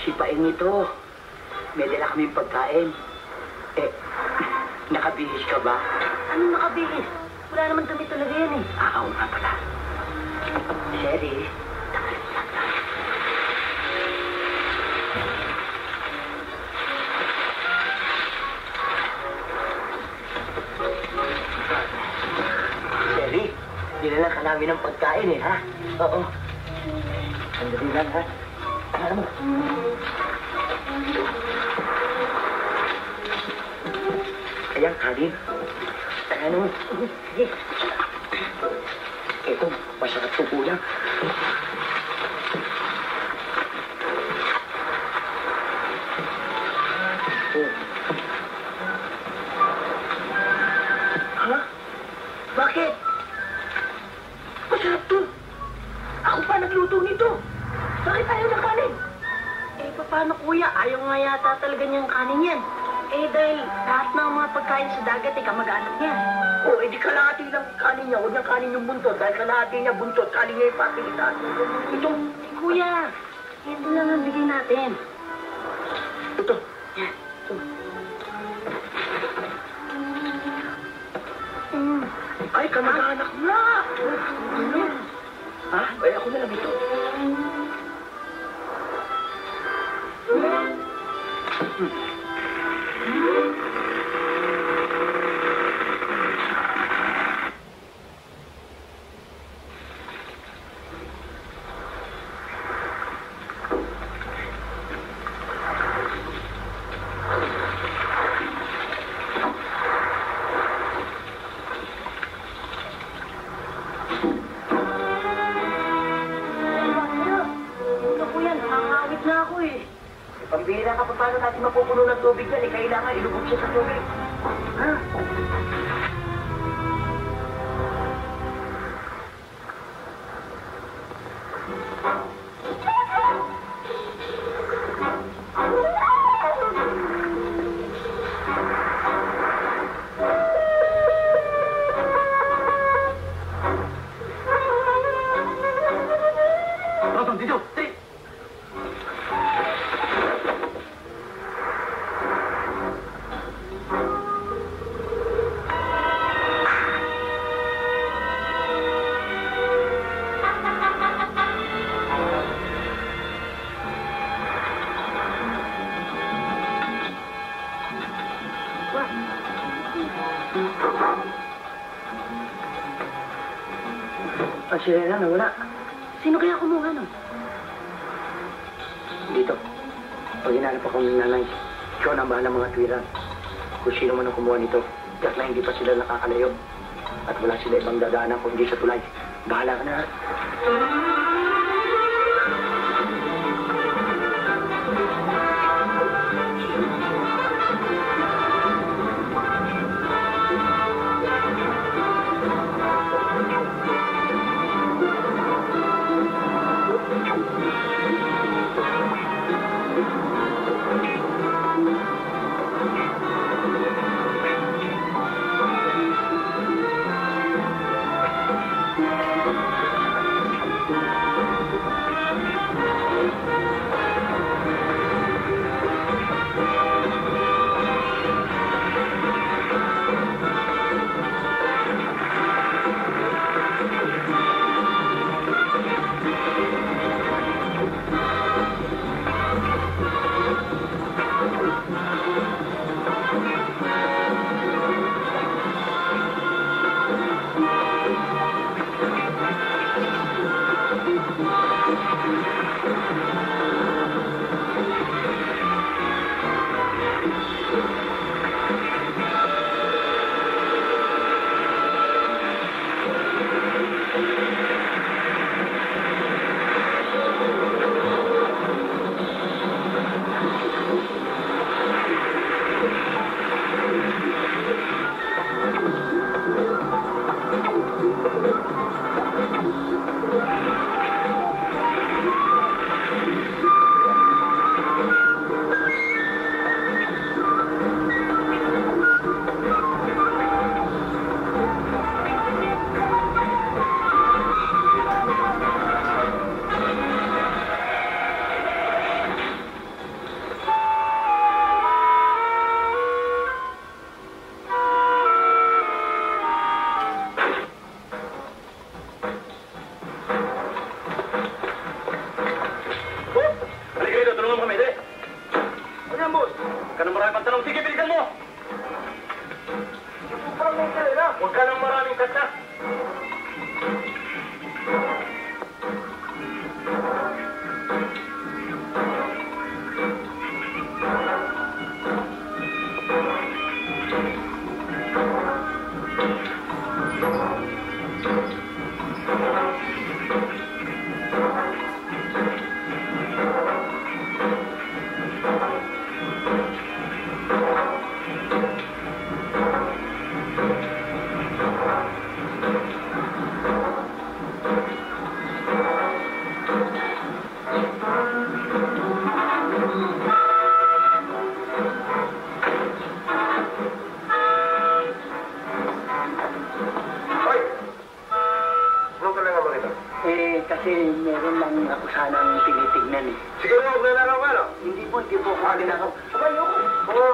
Sipain ito. May dala kaming pagkain. Eh, nakabihis ka ba? Anong nakabihis? Wala naman kami talaga yan eh. Oo nga pala. Sherry, Sherry, dinala ka namin ng pagkain eh, ha? Oo. Sandali lang, ha? Ano? Ayan, kanin. Ano? Sige. Ito, masarap ito kulang. Oh. Ha? Bakit? Masarap ito. Ako pa nagluto nito. Bakit ayaw ng kanin? Eh, paano kuya? Ayaw nga yata talaga niyang kanin yan. Eh, dahil lahat ng mga pagkain sa dagat, eh, kamag-anak niya. Oh, edi kalahati lang kanin niya. Huwag niyang kanin yung buntot. Dahil kalahati niya buntot, kanin niya yung patilitan. Ito. Eh, kuya, ito lang ang bigay natin. Ito. Yan. Ito. Ay, kamag-anak na! Ha? Ay, ako na lang ito. Pambihira ka pa, paano natin mapupuno ng tubig yan? Eh, kailangan ilubog siya sa tubig. Ha? Roton, dito! Dito! Ah, si Rena, nawala. Sino kaya kumuha nun? Dito. Pag hinanap ako ng nanay, siya ang bahala mga tuwiran. Kung sino man ang kumuha nito, tiyak na hindi pa sila nakakalayo. At wala sila ibang dadaanan kung hindi sa tulay. Bahala ka na. Kasi meron lang ako sanang tinitignan eh. Siguro huwag na lang ano? Hindi po ako alinakaw. Ayoko.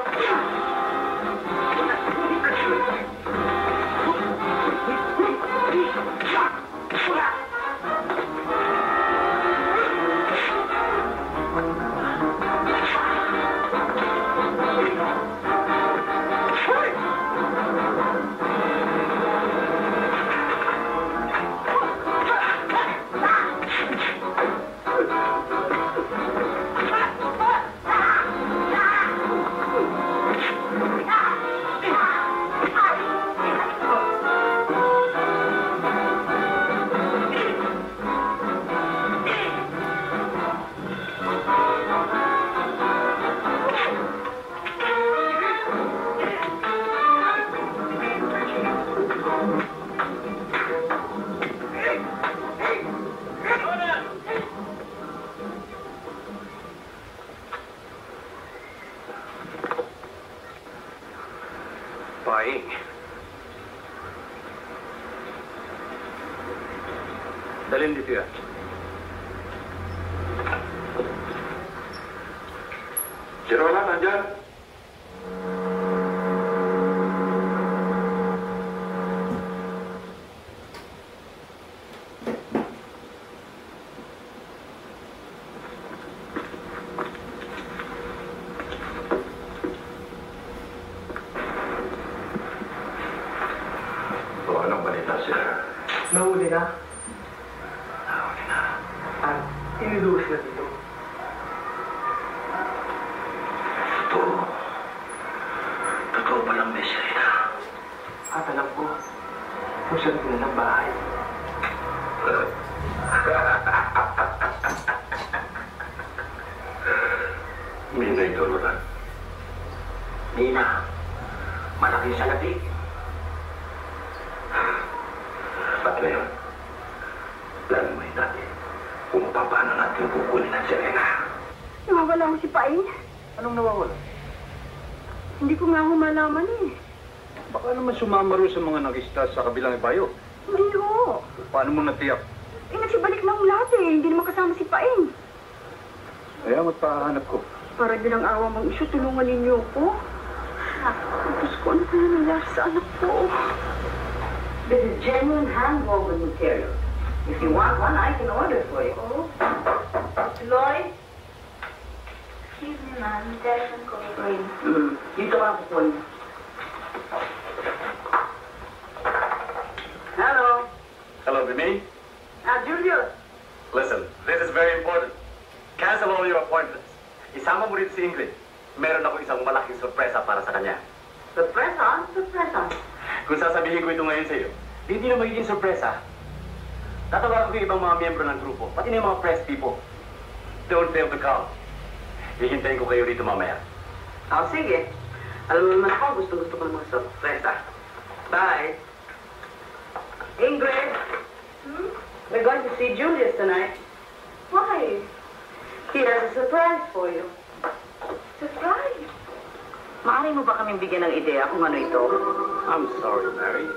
Paing. Dalhin dito yan. Si Roland, nandyan? Anong balita sila? Nahuli na. Nahuli na. At iniluwas na dito. Totoo. Totoo palang may Serena. At alam ko, kung saan ko na ng bahay. Mina ito, Roland. Nina, malaking salapi. At ngayon, planuhin natin kung paano natin kukunin ang Serena. Nawawala mo si Paing. Anong nawawala? Hindi ko nga humalaman eh. Baka naman sumamaro sa mga nag-istas sa kabilang ibayo. Hindi ho. Paano mo natiyak? Nagsibalik lang lahat eh. Hindi naman kasama si Paing. Kaya magpahanap ko. Para din ang awa mong iso, tulungan ninyo ko. Tapos ko, ano kaya nangyari sa anak ko? This is genuine hand-woven material. If you want one, I can order for you. Oh. Lloyd? Excuse me, ma'am. There's some coffee. Dito ka po po niya. Hello? Hello, Bimi. Julius. Listen, this is very important. Cancel all your appointments. Isama mo rin si Ingrid. Meron ako isang malaking sorpresa para sa kanya. Surpresa? Surpresa? Kung sasabihin ko ito ngayon sa iyo, hindi na magiging sorpresa. Tatawagan ko yung ibang mga miyembro ng grupo, pati na yung mga press people. Don't fail to come. Hihintayin ko kayo rito mamaya. Sige. Alam mo naman ako, gusto ko ng mga surpresa. Bye. Ingrid? We're going to see Julius tonight. Why? He has a surprise for you. Surprise? Maaari mo ba kaming bigyan ng ideya kung ano ito? I'm sorry, Mary.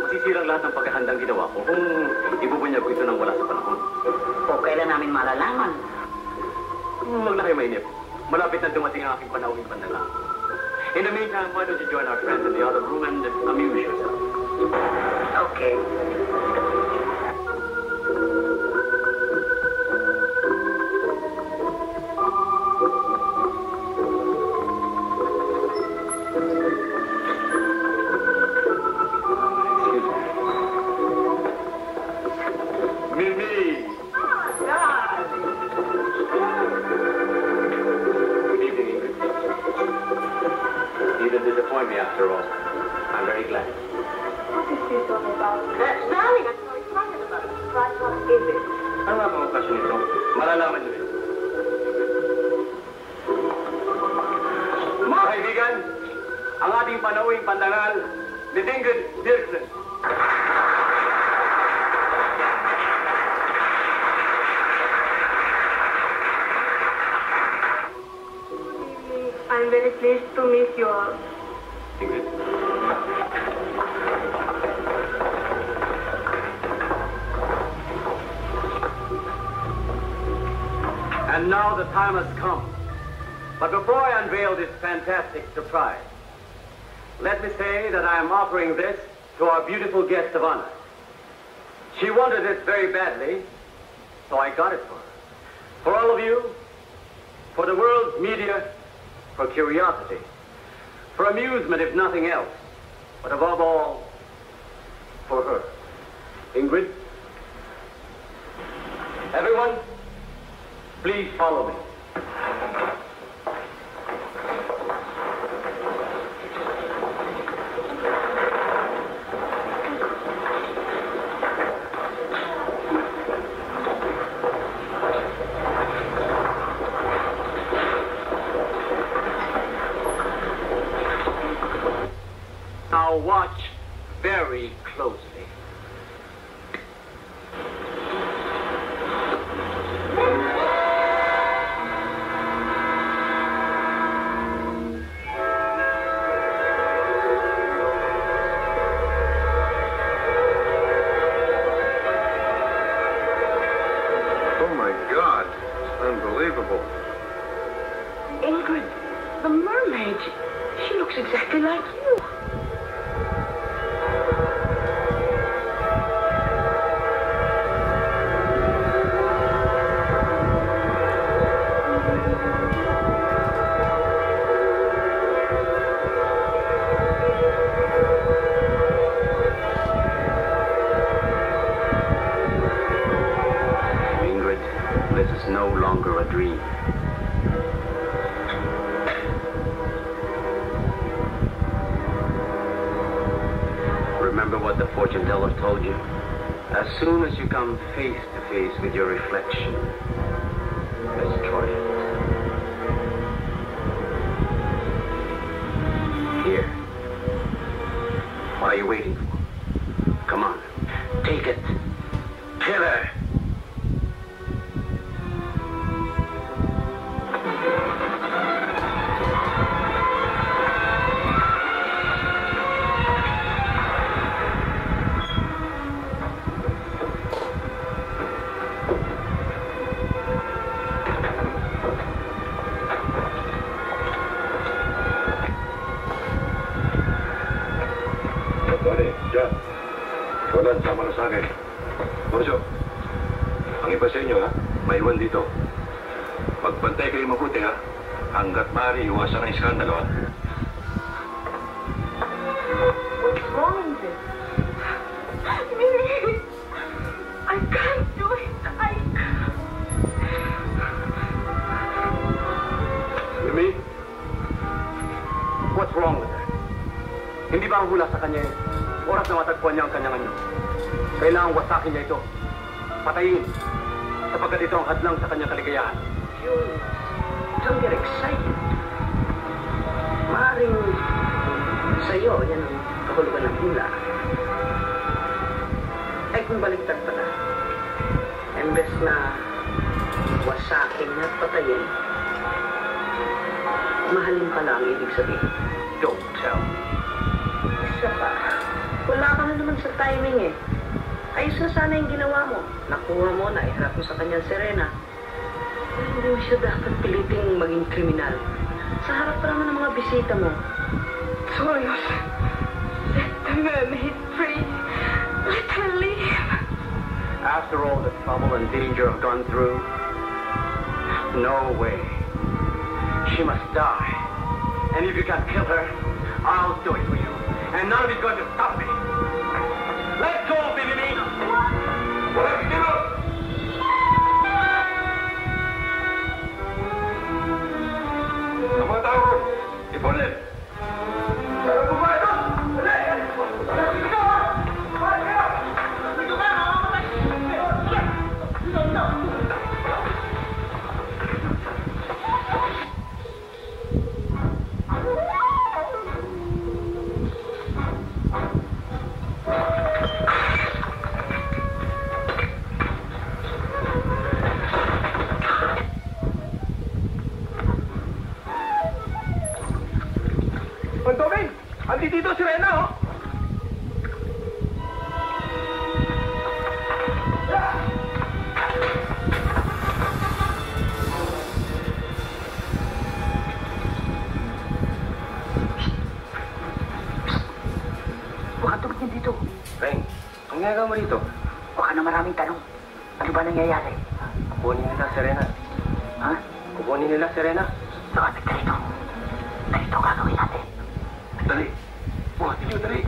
Masisirang lahat ng paghahandang ginawa ko kung ibubunyag ko ito nang wala sa panahon. O kailan namin malalaman? Huwag na kayo mainip. Malapit na dumating ang aking panahong pandalang. In the meantime, why don't you join our friends in the other room and amuse yourself? Okay. Mimi! Good evening, Ingrid. You didn't disappoint me after all. I'm very glad. What is this all about? Darling, I'm so excited about it. Surprise, what is it? Ano nga mga okasyon ito? Malalaman niyo rin. Mga kaibigan, ang ating panauhing pandangal ni Ingrid Dirksen. I'm very pleased to meet you all. Ingrid. And now the time has come. But before I unveil this fantastic surprise, let me say that I am offering this to our beautiful guest of honor. She wanted this very badly, so I got it for her. For all of you, for the world's media, for curiosity, for amusement if nothing else, but above all, for her. Ingrid, everyone, please follow me. Now watch very closely. Oh my God, unbelievable. Ingrid, the mermaid. She looks exactly like you. This is no longer a dream. Remember what the fortune teller told you? As soon as you come face to face with your reflection, destroy it. Here. What are you waiting for? Come on, take it. Kill her. Sama na sa akin. Bonso, ang iba sa inyo, ha? Maiwan dito. Magbantay kayo mabuti, ha? Hanggat maaari, iwasan ang iskandalo, ha? What's wrong with it? Mimi, I can't do it. Mimi? What's wrong with her? Hindi ba ang hula sa kanya eh? Oras na matagpuan niya ang kanyang anyo. Kailangan wasakin niya ito. Patayin. Sapagkat ito ang hadlang sa kanyang kaligayahan. Don't get excited. Maaring sa'yo, yan ang kahulugan ng hula. Ay kung baliktad pala, imbes na wasakin niya at patayin, mahalin pala ang ibig sabihin. Don't tell me. Isa pa, wala ka na naman sa timing eh. Ayos na sana yung ginawa mo. Nakuha mo na, iharap mo sa kanyang Serena. Pero hindi mo siya dapat piliting maging kriminal. Sa harap pa naman ng mga bisita mo. Julius, let the mermaid free. Let her leave. After all the trouble and danger I've gone through, no way. She must die. And if you can't kill her, I'll do it for you. And none of it's going to stop me. Let go of me, Mimina! Let's get up! Mga tao, ipunin! ginagawa mo rito? Huwag ka na maraming tanong. Ano ba nangyayari? Kukunin nila si Serena. Ha? Kukunin nila si Serena. Lumapit ka rito. Ganito ang gagawin natin. Dali. Buhatin niyo, dali.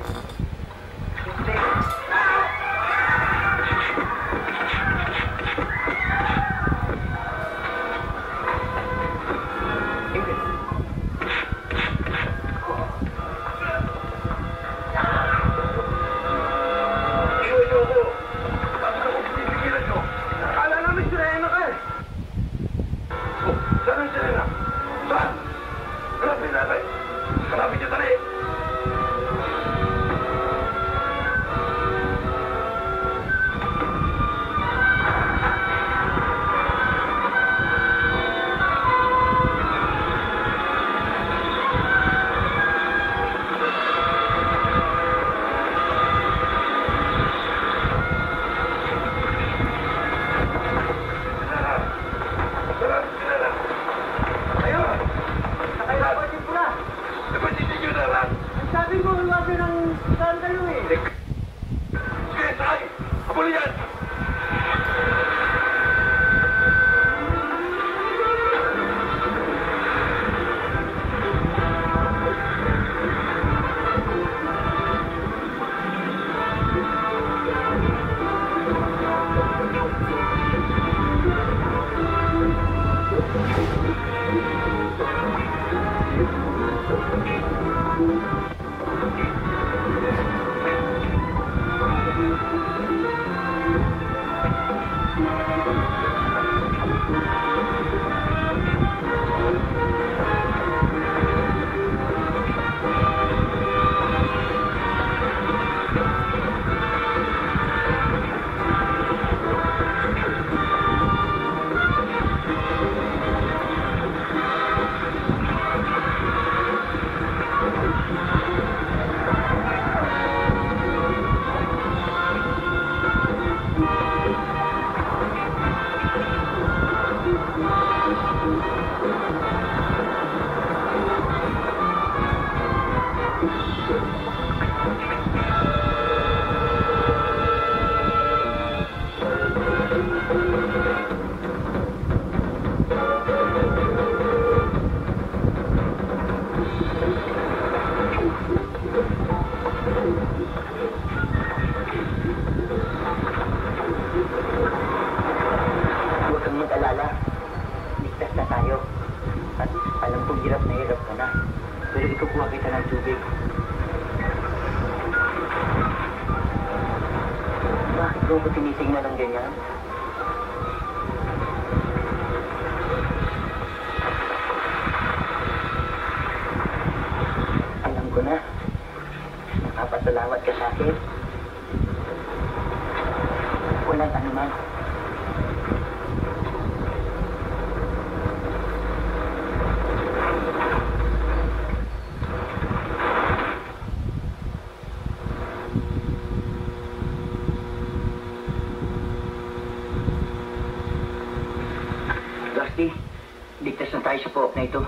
Ligtas na tayo sa pook na ito.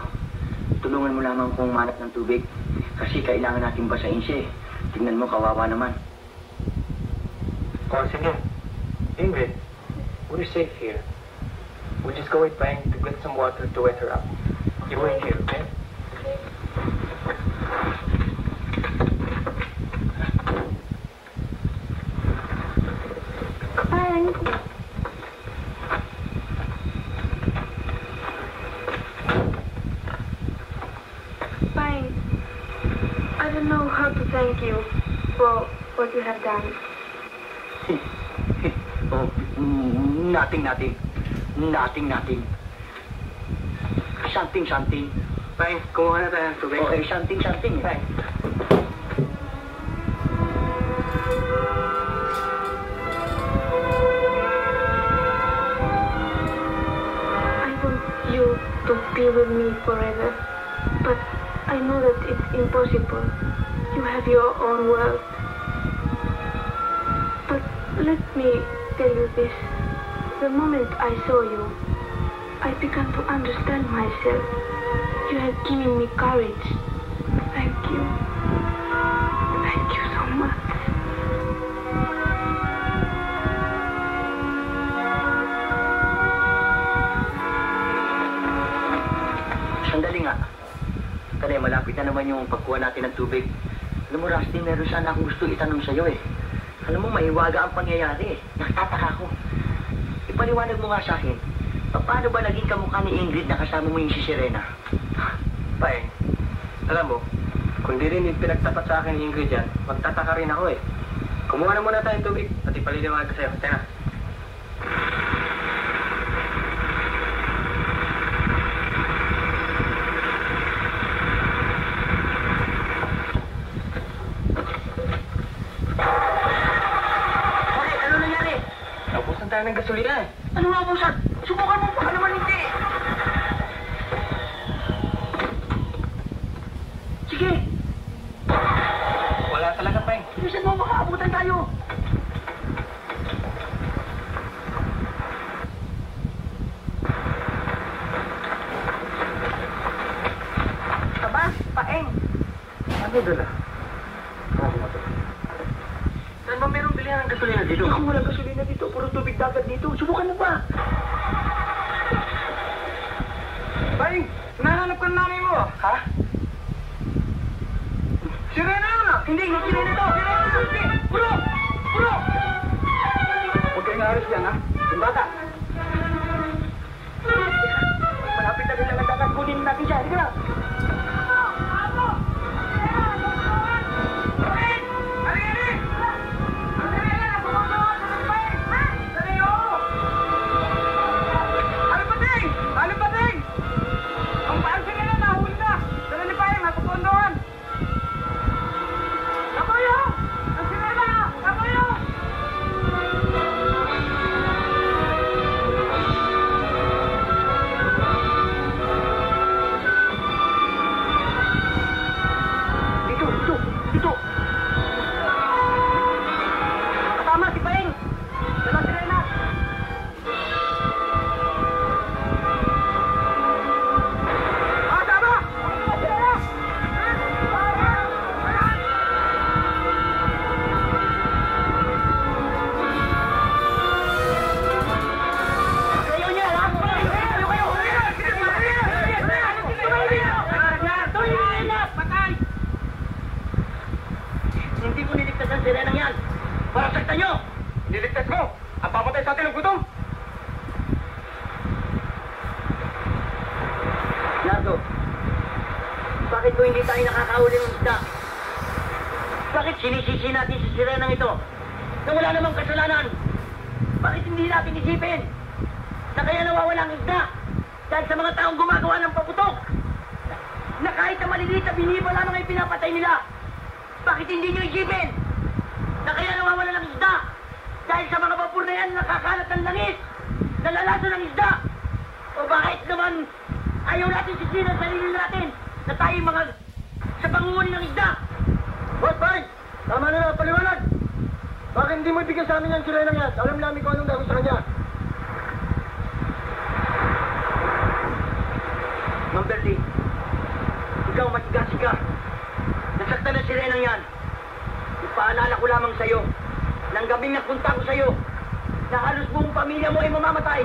Tulungan mo lamang kung manap ng tubig. Kasi kailangan natin basahin siya eh. Tingnan mo, kawawa naman. Oh, sige. Ingrid, we're safe here. We'll just go with Bang to get some water to wet her up. You wait here, okay? Bang! I don't know how to thank you for what you have done. Oh, nothing. Something. Bang, kumuha na tayo ng tubig. Okay, something. Bang. I want you to be with me forever, but I know that it's impossible. You have your own world. But let me tell you this. The moment I saw you, I began to understand myself. You have given me courage. Thank you. Thank you so much. Nakita naman yung pagkuha natin ng tubig. Alam mo, Rusty, meron sana akong gusto itanong sa'yo eh. Alam mo, maiwaga ang pangyayari eh. Nakataka ko. Ipaliwanag mo nga sa akin, paano ba naging kamukha ni Ingrid na kasama mo yung si Serena? Paeng, alam mo, kung di rin pinagtapat sa akin ni Ingrid yan, magtataka rin ako eh. Kumuha na muna tayong tubig at ipaliliwanag ko sa'yo. Tena. Bakit? Ano nangyari? Naubusan tayo ng gasolina eh. Ano nga busan? Subukan mo, baka naman hindi. Sige. Wala talaga, Paeng. Bilisan mo, makaabutan tayo. Aba, Paeng. Ano dala? Saan ba merong bilihan ng gasolina dito? Ako walang gasolina dito, puro tubig dagat dito. Subukan mo ba? Paeng, nahanap ka ng nanay mo ah. Ha? Si Rena yun ah! Hindi si Rena to. Hindi! Puro! Puro! Huwag kayong aris yan ha. Yung bata. Malapit na rin lang ang dagat. Kunin natin siya. Hindi na. Dito! Kasama si Paeng! Dala si Rena! Kasama! Si Rena! Kayo niya, ha? Hindi ko niligtas ang sirenang yan. Para saktan nyo! Niligtas mo! Ang papatay sa atin ng gutom! Nardo, bakit ko hindi tayo nakakahuli ng isda? Bakit sinisisi natin si sirenang ito na wala namang kasalanan? Bakit hindi natin isipin na kaya nawawala ang isda dahil sa mga taong gumagawa ng paputok? Na kahit na maliliit na biniba lamang ay pinapatay nila. Bakit hindi nyo isipin na kaya nawawala ng isda dahil sa mga vapor na yan nakakalat ng langis, nalalaso ng isda? O bakit naman ayaw natin sisihin ang sarili natin na tayo mga sa panguhuli ng isda? Boss, Paeng! Tama na na, paliwanag! Bakit hindi mo ibigay sa amin yung sirenang yan? Alam namin kung anong gawin sa kanya. Ma'am Bertie, ikaw matigasig ka. Nasaktan na sirenang yan. Ipaalala ko lamang sa'yo, nang gabing nagpunta ko sa'yo, na halos buong pamilya mo ay mamamatay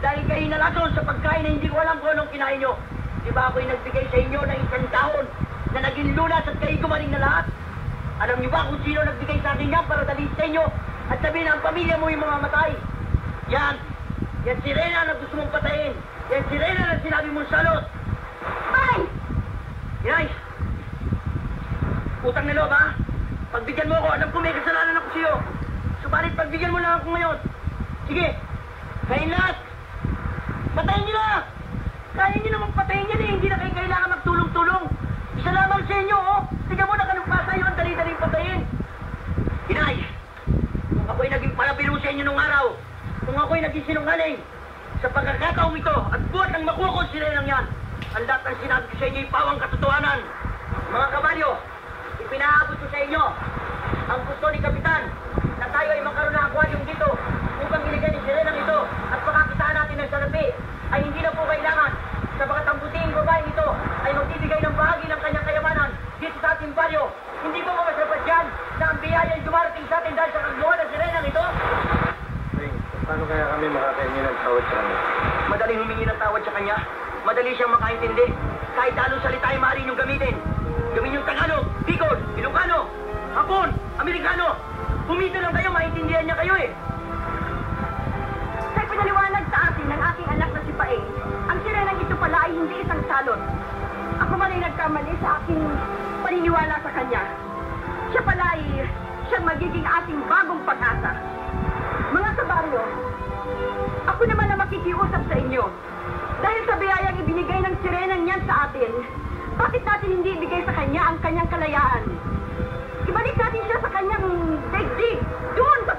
dahil kayo nalason sa pagkain na hindi ko alam kung anong kinain nyo. Di ba ako'y nagbigay sa inyo ng isang taon na naging lunas at kayo gumaling na lahat? Alam niyo ba kung sino nagbigay sa akin yan para dalhin sa inyo at sabihin na ang pamilya mo ay mamamatay? Yan! Yan si Rena na gusto mong patayin! Yan si Rena na sinabi mong salot! Ay! Inay! Utang na loob, ha? Pagbigyan mo ako, alam ko may kasalanan ako sa'yo. Subalit, pagbigyan mo lang ako ngayon. Sige, kain lahat. Patayin niyo na! Kaya niyo namang patayin yan eh. Hindi na kayo kailangan magtulong-tulong. Isa lamang sa inyo, oh. Tingnan mo na kanumpasa yun, ang dali-daling patayin. Inay, kung ako'y naging palabiro sa inyo nung araw, kung ako'y naging sinungaling, sa pagkakataong ito, at buhat ng makuha ko sila lang yan, ang lahat ng sinabi ko sa inyo ay pawang katotohanan. Mga kabalyo, ipinaabot ko sa inyo ang gusto ni Kapitan na tayo ay magkaroon ng aquarium dito upang iligay ni sirenang ito at pakakitaan natin ng salapi ay hindi na po kailangan sa mga tambuting babaeng ito ay magbibigay ng bahagi ng kanyang kayamanan dito sa ating baryo. Hindi po masasapat dyan na ang biyaya ay dumarating sa atin dahil sa kagluhan ng sirenang ito. Paano kaya kami makakahingi ng tawad sa kanya? Madaling humingi ng tawad sa kanya. Madali siyang makaintindi. Kahit anong salita ay maaari niyong gamitin. Gawin yung Tagalog, Bicol, Ilocano, Hapon, Amerikano. Pumito lang kayo, maintindihan niya kayo eh. Sa pinaliwanag sa atin ng aking anak na si Paeng, ang sirenang ito pala ay hindi isang salot. Ako man ay nagkamali sa aking paniniwala sa kanya. Siya pala ay siyang magiging ating bagong pag-asa. Mga kabaryo, ako naman na makikiusap sa inyo. Dahil sa biyayang ibinigay ng sirenang yan sa atin, bakit natin hindi ibigay sa kanya ang kanyang kalayaan? Ibalik natin siya sa kanyang daigdig. Doon sa...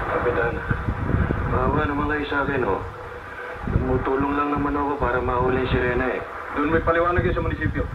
Kapitan, maawa naman kayo sa akin, oh. Tumutulong lang naman ako para mahuli si Rena, eh. Doon may paliwanag yun sa munisipyo.